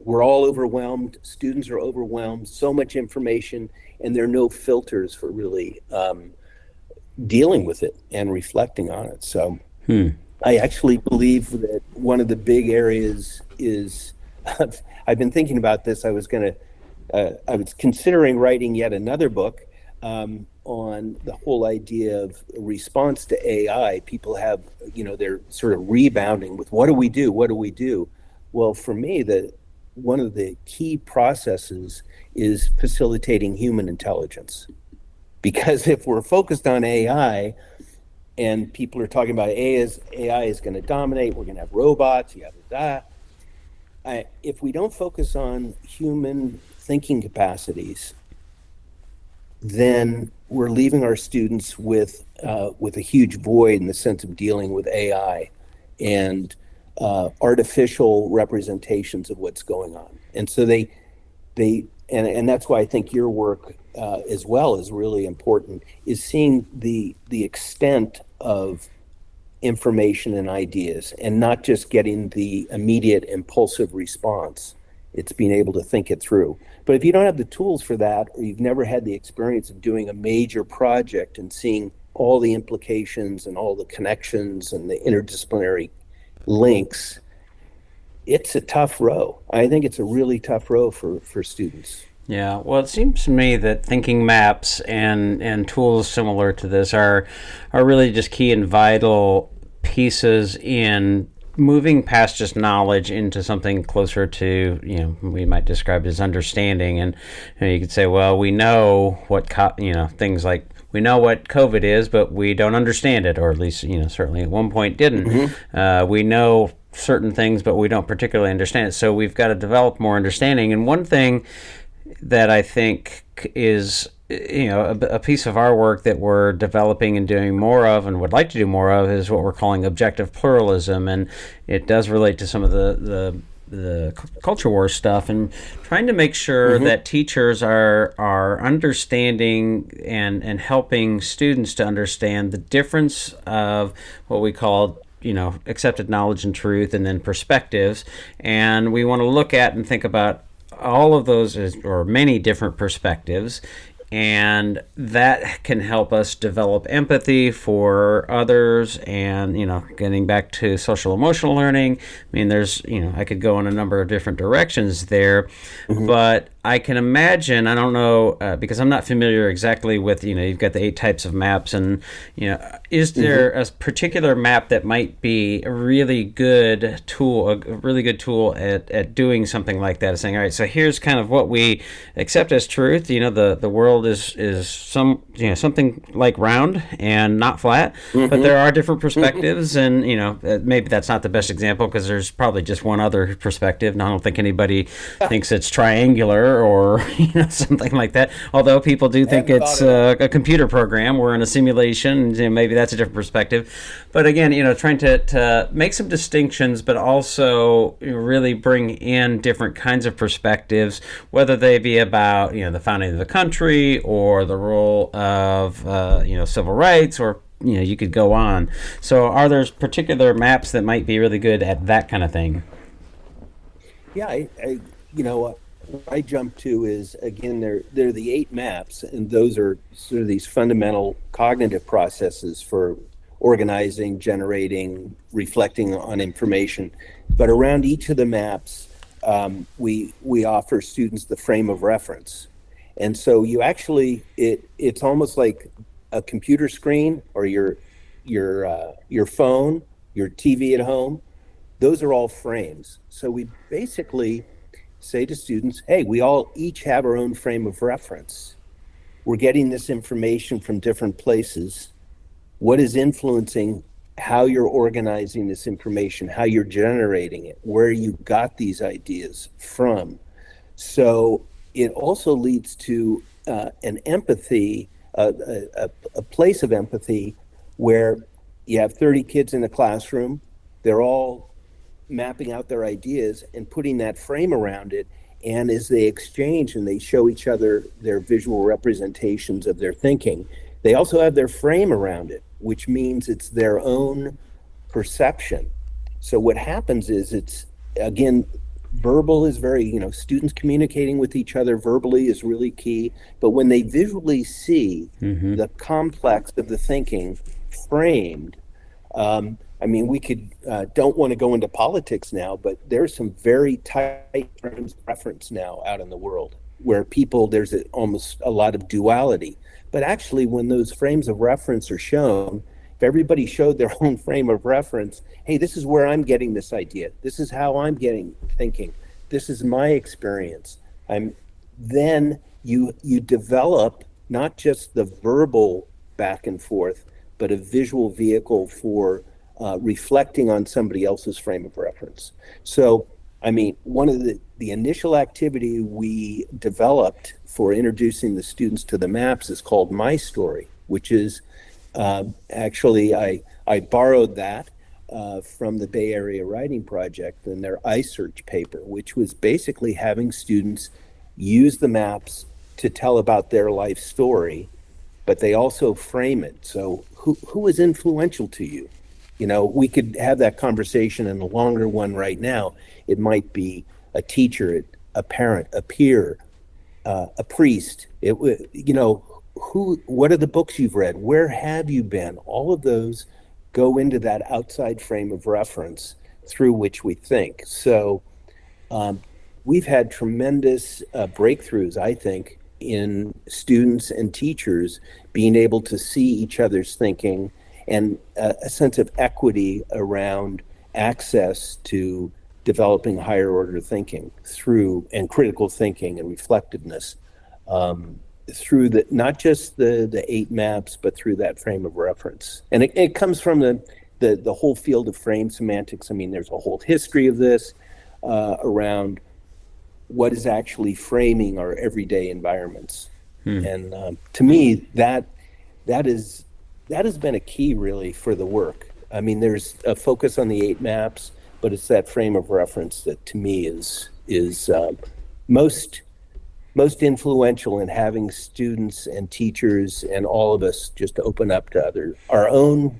C: we're all overwhelmed, students are overwhelmed, so much information, and there are no filters for really dealing with it and reflecting on it. So I actually believe that one of the big areas is, I've been thinking about this. I was considering writing yet another book on the whole idea of response to AI. People have, they're sort of rebounding with what do we do? Well, for me, one of the key processes is facilitating human intelligence. Because if we're focused on AI, and people are talking about AI is going to dominate, we're going to have robots, you have that. If we don't focus on human thinking capacities, then we're leaving our students with a huge void in the sense of dealing with AI and artificial representations of what's going on. And so and that's why I think your work as well is really important, is seeing the extent of information and ideas, and not just getting the immediate impulsive response. It's being able to think it through. But if you don't have the tools for that, or you've never had the experience of doing a major project and seeing all the implications and all the connections and the interdisciplinary links, it's a tough row. I think it's a really tough row for students.
B: Yeah, well, it seems to me that thinking maps and tools similar to this are really just key and vital pieces in moving past just knowledge into something closer to, we might describe it as understanding. And you could say, well, we know what, things like, we know what COVID is, but we don't understand it, or at least, certainly at one point didn't. Mm-hmm. We know certain things, but we don't particularly understand it. So we've got to develop more understanding. And one thing that I think is, a piece of our work that we're developing and doing more of and would like to do more of is what we're calling objective pluralism. And it does relate to some of the culture war stuff, and trying to make sure mm-hmm. that teachers are understanding and helping students to understand the difference of what we call accepted knowledge and truth, and then perspectives. And we want to look at and think about all of those or many different perspectives, and that can help us develop empathy for others. And getting back to social emotional learning, I mean, there's I could go in a number of different directions there. Mm-hmm. But I can imagine, I don't know, because I'm not familiar exactly with, you've got the 8 types of maps, and, is there a particular map that might be a really good tool, at doing something like that, saying, all right, so here's kind of what we accept as truth. The world is something like round and not flat, but there are different perspectives, and, maybe that's not the best example because there's probably just one other perspective, and I don't think anybody thinks it's triangular or something like that. Although people do think it's a computer program. We're in a simulation. Maybe that's a different perspective. But again, trying to make some distinctions, but also really bring in different kinds of perspectives, whether they be about the founding of the country or the role of civil rights, or you could go on. So, are there particular maps that might be really good at that kind of thing?
C: Yeah, what I jump to is, again, they're the 8 maps, and those are sort of these fundamental cognitive processes for organizing, generating, reflecting on information. But around each of the maps, we offer students the frame of reference, and so you actually it's almost like a computer screen or your phone, your TV at home. Those are all frames. So we basically say to students, hey, we all each have our own frame of reference. We're getting this information from different places. What is influencing how you're organizing this information, how you're generating it, where you got these ideas from? So it also leads to an empathy, a place of empathy, where you have 30 kids in a classroom. They're all mapping out their ideas and putting that frame around it. And as they exchange and they show each other their visual representations of their thinking, they also have their frame around it, which means it's their own perception. So what happens is, it's, again, verbal is very, students communicating with each other verbally is really key. But when they visually see the complex of the thinking framed, we could don't want to go into politics now, but there's some very tight frames of reference now out in the world where there's almost a lot of duality. But actually, when those frames of reference are shown, if everybody showed their own frame of reference, hey, this is where I'm getting this idea. This is how I'm getting thinking. This is my experience. Then you develop not just the verbal back and forth, but a visual vehicle for reflecting on somebody else's frame of reference. So, one of the initial activity we developed for introducing the students to the maps is called My Story, which is actually, I borrowed that from the Bay Area Writing Project and their iSearch paper, which was basically having students use the maps to tell about their life story, but they also frame it. So who is influential to you? We could have that conversation in a longer one right now. It might be a teacher, a parent, a peer, a priest. What are the books you've read? Where have you been? All of those go into that outside frame of reference through which we think. So we've had tremendous breakthroughs, I think, in students and teachers being able to see each other's thinking, and a sense of equity around access to developing higher order thinking and critical thinking and reflectiveness through not just the 8 maps, but through that frame of reference. And it comes from the whole field of frame semantics. There's a whole history of this around what is actually framing our everyday environments. And to me, that has been a key really for the work. There's a focus on the 8 maps, but it's that frame of reference that to me is most influential in having students and teachers and all of us just open up to our own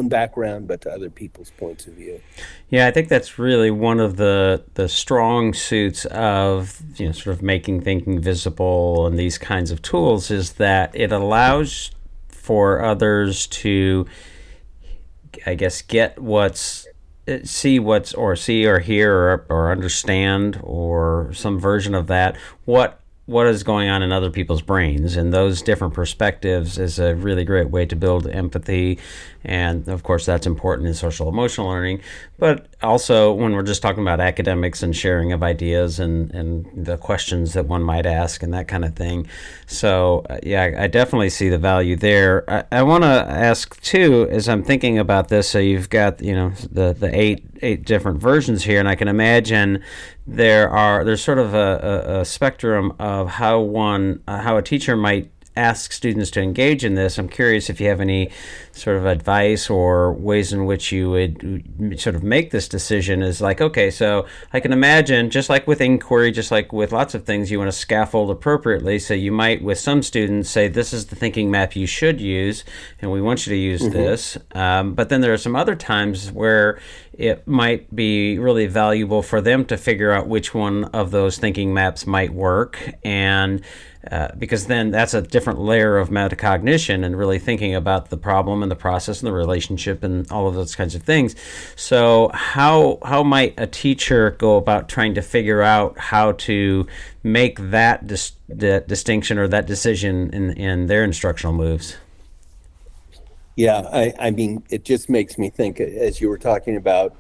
C: background, but to other people's points of view.
B: Yeah, I think that's really one of the strong suits of sort of making thinking visible and these kinds of tools, is that it allows for others to, I guess, see or hear or understand, or some version of that, what what is going on in other people's brains, and those different perspectives is a really great way to build empathy. And of course that's important in social emotional learning, but also when we're just talking about academics and sharing of ideas and the questions that one might ask and that kind of thing. So yeah, I definitely see the value there. I want to ask too, as I'm thinking about this, so you've got, the eight different versions here, and I can imagine there's sort of a spectrum of how a teacher might ask students to engage in this. I'm curious if you have any sort of advice or ways in which you would sort of make this decision. Is like, okay, so I can imagine, just like with inquiry, just like with lots of things, you want to scaffold appropriately. So you might, with some students, say, this is the thinking map you should use, and we want you to use this. But then there are some other times where it might be really valuable for them to figure out which one of those thinking maps might work, and because then that's a different layer of metacognition and really thinking about the problem and the process and the relationship and all of those kinds of things. So how might a teacher go about trying to figure out how to make that distinction or that decision in their instructional moves?
C: Yeah, I mean, it just makes me think, as you were talking about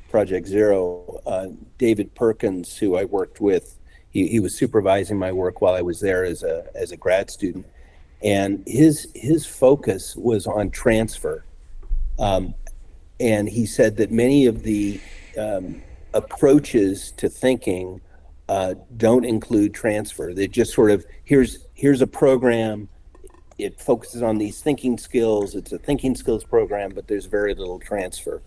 C: Project Zero, David Perkins, who I worked with, he was supervising my work while I was there as a grad student, and his focus was on transfer. And he said that many of the approaches to thinking don't include transfer. They just sort of, here's a program, it focuses on these thinking skills, it's a thinking skills program, but there's very little transfer.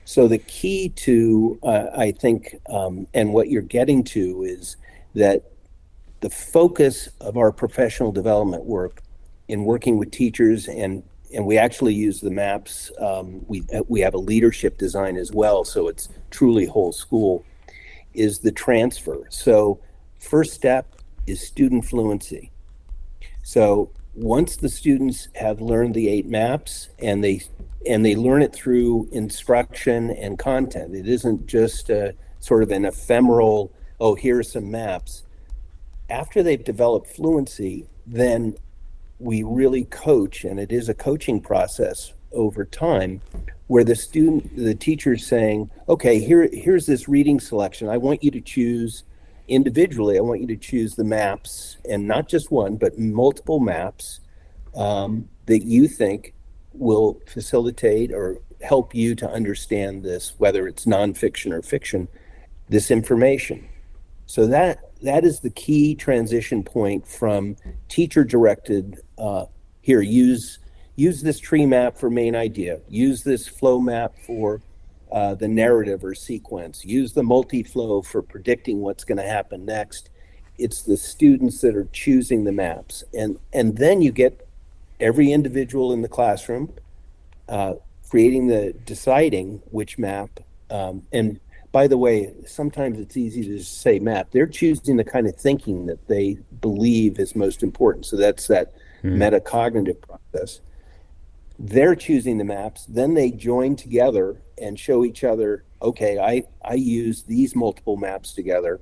C: So the key to, I think, and what you're getting to is that the focus of our professional development work in working with teachers, and we actually use the maps, we have a leadership design as well, so it's truly whole school, is the transfer. So first step is student fluency. So once the students have learned the 8 maps, and they learn it through instruction and content, it isn't just sort of an ephemeral, oh, here are some maps. After they've developed fluency, then we really coach, and it is a coaching process over time, where the teacher's saying, okay, here's this reading selection. I want you to choose individually, I want you to choose the maps, and not just one, but multiple maps that you think will facilitate or help you to understand this, whether it's nonfiction or fiction, this information. So that is the key transition point from teacher-directed, here, use this tree map for main idea, use this flow map for the narrative or sequence, use the multi-flow for predicting what's going to happen next. It's the students that are choosing the maps. And then you get every individual in the classroom deciding which map. And by the way, sometimes it's easy to just say map. They're choosing the kind of thinking that they believe is most important. So that's that metacognitive process. They're choosing the maps, then they join together and show each other, okay, I use these multiple maps together.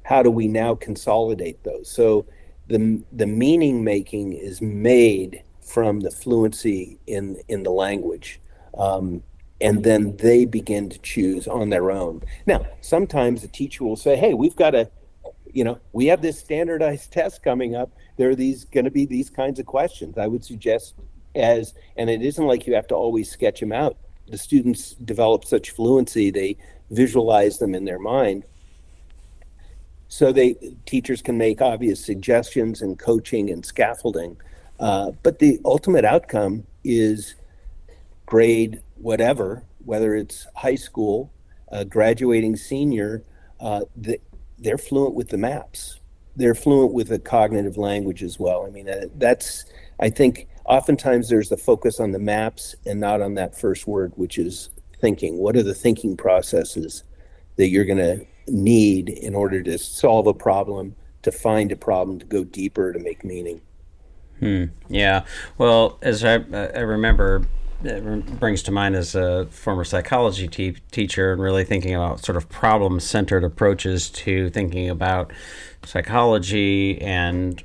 C: How do we now consolidate those? So the meaning making is made from the fluency in the language. And then they begin to choose on their own. Now, sometimes the teacher will say, hey, we've got we have this standardized test coming up. There are going to be these kinds of questions. I would suggest and it isn't like you have to always sketch them out. The students develop such fluency, they visualize them in their mind. So teachers can make obvious suggestions and coaching and scaffolding. But the ultimate outcome is grade whatever, whether it's high school, graduating senior, they're fluent with the maps. They're fluent with the cognitive language as well. I mean, I think oftentimes there's the focus on the maps and not on that first word, which is thinking. What are the thinking processes that you're going to need in order to solve a problem, to find a problem, to go deeper, to make meaning?
B: Yeah. Well, as I remember brings to mind as a former psychology teacher and really thinking about sort of problem-centered approaches to thinking about psychology and,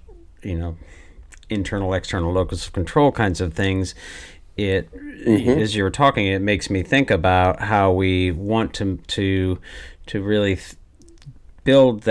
B: internal, external locus of control kinds of things. As you were talking, it makes me think about how we want to really build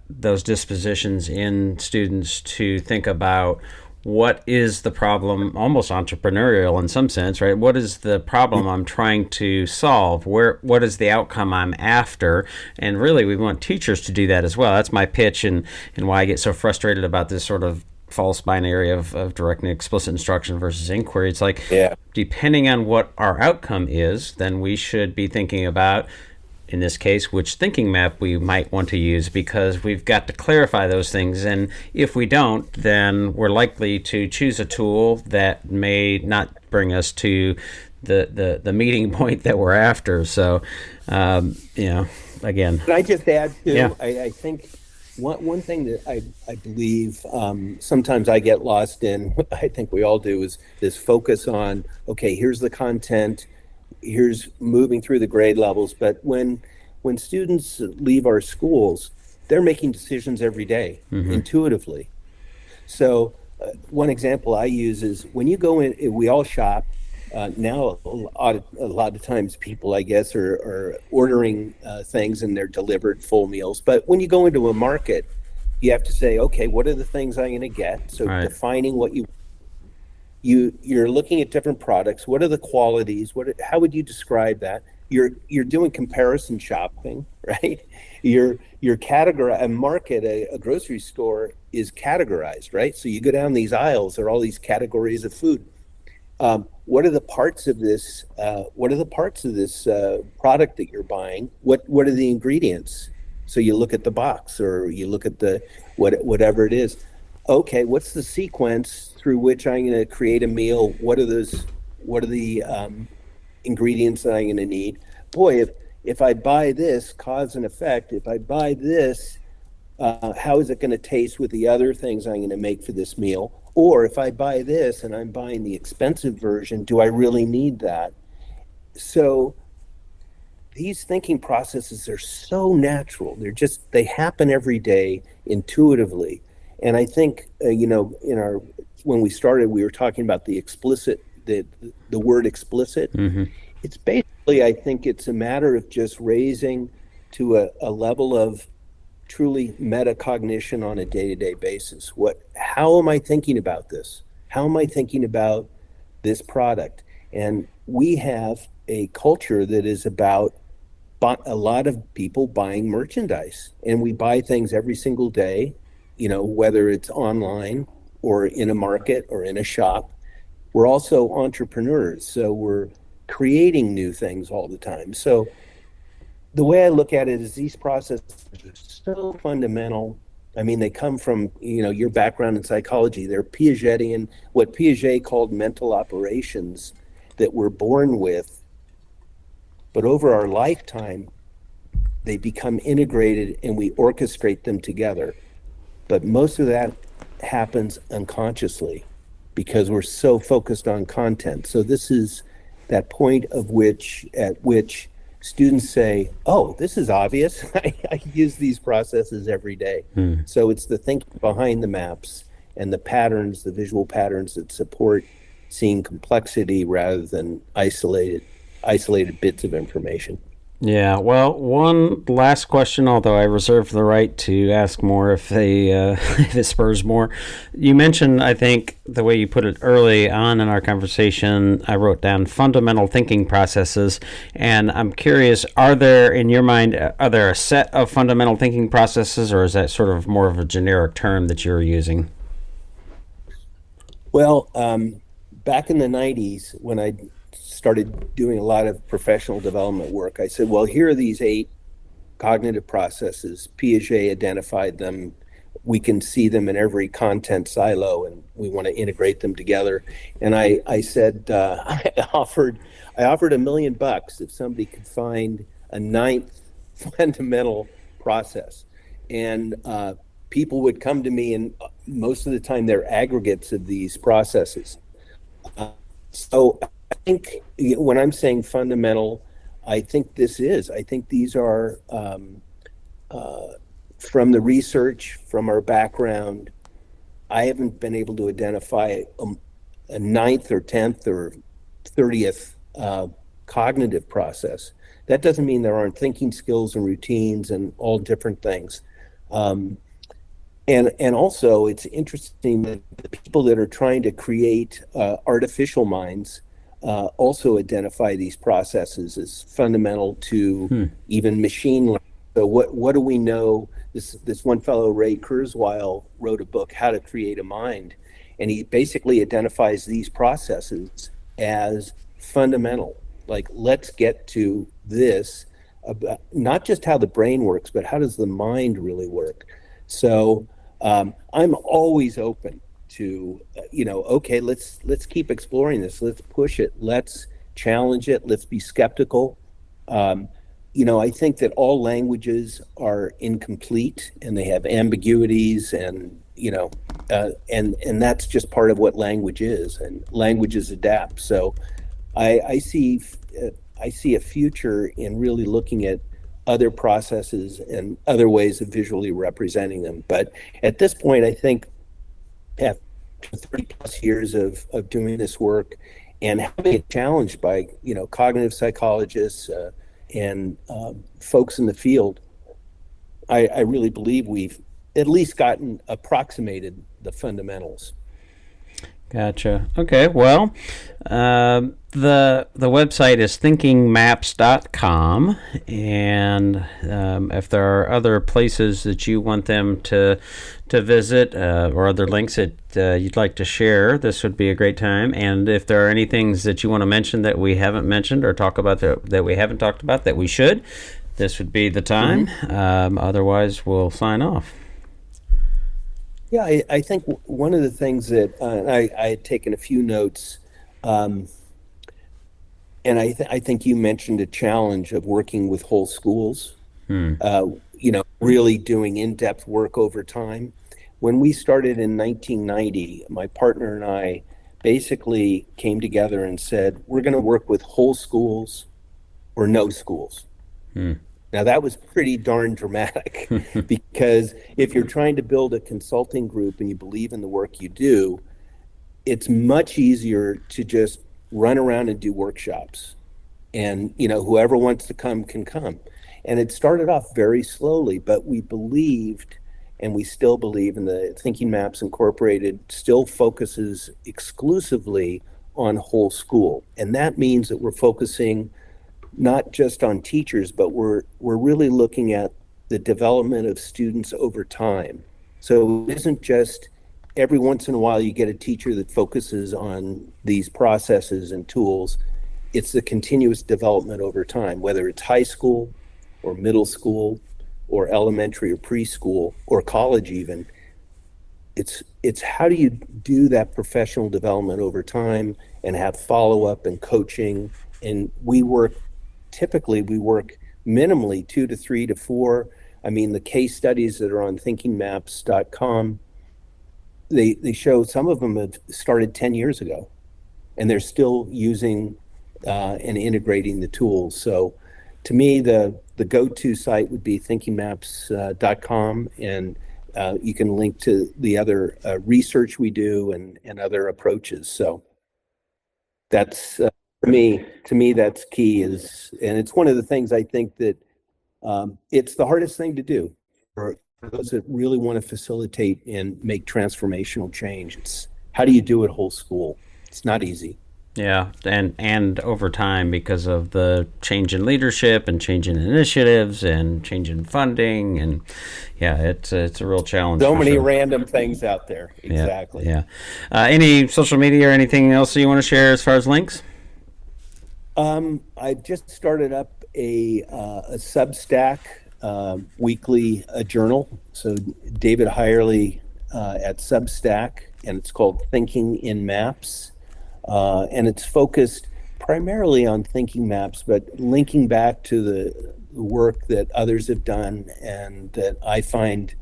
B: those dispositions in students to think about what is the problem, almost entrepreneurial in some sense, right? What is the problem I'm trying to solve? What is the outcome I'm after? And really, we want teachers to do that as well. That's my pitch, and why I get so frustrated about this sort of false binary of direct and explicit instruction versus inquiry. It's like, depending on what our outcome is, then we should be thinking about, in this case, which thinking map we might want to use, because we've got to clarify those things. And if we don't, then we're likely to choose a tool that may not bring us to the meeting point that we're after. So, again.
C: Can I just add, too? Yeah. I think one thing that I believe sometimes I get lost in, I think we all do, is this focus on, okay, here's the content, here's moving through the grade levels. But when students leave our schools, they're making decisions every day, intuitively. So one example I use is when you go in, we all shop. Now, a lot of times people, I guess, are ordering things and they're delivered full meals. But when you go into a market, you have to say, okay, what are the things I'm going to get? So defining what you're looking at different products. What are the qualities? How would you describe that? You're doing comparison shopping, right? You're categorized. A market, a grocery store is categorized, right? So you go down these aisles. There are all these categories of food. What are the parts of this? Product that you're buying? What are the ingredients? So you look at the box, or you look at whatever it is. Okay, what's the sequence through which I'm going to create a meal? What are the ingredients that I'm going to need? Boy, if I buy this, cause and effect. If I buy this, how is it going to taste with the other things I'm going to make for this meal? Or if I buy this and I'm buying the expensive version, do I really need that? So these thinking processes are so natural. They happen every day intuitively. And I think, when we started, we were talking about the word explicit. It's basically, I think it's a matter of just raising to a level of truly metacognition on a day-to-day basis. How am I thinking about this? How am I thinking about this product? And we have a culture that is about a lot of people buying merchandise, and we buy things every single day, whether it's online or in a market or in a shop. We're also entrepreneurs, so we're creating new things all the time. So the way I look at it is these processes are so fundamental. I mean, they come from, your background in psychology. They're Piagetian, what Piaget called mental operations that we're born with. But over our lifetime, they become integrated and we orchestrate them together. But most of that happens unconsciously because we're so focused on content. So this is that point at which students say, oh, this is obvious. I use these processes every day. So it's the thinking behind the maps and the patterns, the visual patterns that support seeing complexity rather than isolated bits of information.
B: Yeah, well, one last question, although I reserve the right to ask more if it spurs more. You mentioned, I think, the way you put it early on in our conversation, I wrote down fundamental thinking processes, and I'm curious, are there, in your mind, a set of fundamental thinking processes, or is that sort of more of a generic term that you're using?
C: Well, back in the 90s, when I started doing a lot of professional development work, I said, well, here are these 8 cognitive processes. Piaget identified them. We can see them in every content silo, and we want to integrate them together. And I said, I offered $1 million if somebody could find a 9th fundamental process. And people would come to me, and most of the time they're aggregates of these processes. So think when I'm saying fundamental, I think I think these are from the research, from our background. I haven't been able to identify a ninth or 10th or 30th cognitive process. That doesn't mean there aren't thinking skills and routines and all different things. And also, it's interesting that the people that are trying to create artificial minds also identify these processes as fundamental to even machine learning. So what do we know? This one fellow, Ray Kurzweil, wrote a book, How to Create a Mind, and he basically identifies these processes as fundamental. Like, let's get to this, about not just how the brain works, but how does the mind really work? So I'm always open to, okay, let's keep exploring this. Let's push it. Let's challenge it. Let's be skeptical. I think that all languages are incomplete and they have ambiguities, and and that's just part of what language is, and languages adapt. So I see a future in really looking at other processes and other ways of visually representing them. But at this point, I think after 30 plus years of doing this work and having it challenged by cognitive psychologists and folks in the field, I really believe we've at least approximated the fundamentals.
B: Gotcha. Okay. Well, the website is thinkingmaps.com, and if there are other places that you want them to visit or other links that you'd like to share, this would be a great time. And if there are any things that you want to mention that we haven't mentioned or talk about that we haven't talked about that we should, this would be the time. Otherwise, we'll sign off.
C: Yeah, I think one of the things that I had taken a few notes, and I think you mentioned a challenge of working with whole schools, really doing in-depth work over time. When we started in 1990, my partner and I basically came together and said, we're going to work with whole schools or no schools. Now, that was pretty darn dramatic because if you're trying to build a consulting group and you believe in the work you do, it's much easier to just run around and do workshops. And, whoever wants to come can come. And it started off very slowly, but we believed, and we still believe, in the Thinking Maps Incorporated still focuses exclusively on whole school. And that means that we're focusing not just on teachers, but we're really looking at the development of students over time. So it isn't just every once in a while you get a teacher that focuses on these processes and tools. It's the continuous development over time, whether it's high school or middle school or elementary or preschool or college even. It's how do you do that professional development over time and have follow-up and coaching. And typically we work minimally 2 to 3 to 4. I mean, the case studies that are on thinkingmaps.com, they show some of them have started 10 years ago, and they're still using and integrating the tools. So to me, the go-to site would be thinkingmaps.com, and you can link to the other research we do and other approaches. So that's to me, that's key. And it's one of the things I think that it's the hardest thing to do for those that really want to facilitate and make transformational change. It's how do you do it whole school? It's not easy.
B: Yeah, and over time, because of the change in leadership and change in initiatives and change in funding, and it's a real challenge.
C: So many random things out there. Exactly.
B: Yeah. Any social media or anything else you want to share as far as links?
C: I just started up a Substack weekly journal. So David Hyerle at Substack, and it's called Thinking in Maps. And it's focused primarily on thinking maps, but linking back to the work that others have done and that I find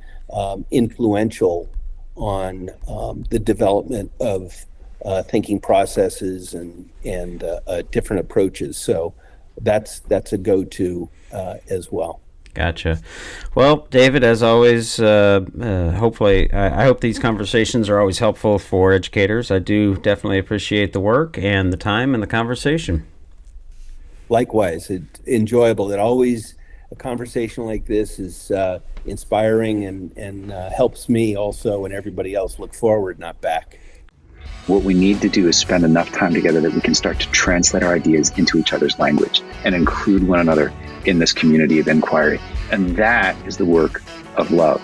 C: influential on the development of thinking processes and different approaches. So that's a go-to as well.
B: Gotcha. Well, David, as always, hopefully, I hope these conversations are always helpful for educators. I do definitely appreciate the work and the time and the conversation.
C: Likewise, it's enjoyable. A conversation like this is inspiring and helps me also and everybody else look forward, not back.
A: What we need to do is spend enough time together that we can start to translate our ideas into each other's language and include one another in this community of inquiry. And that is the work of love.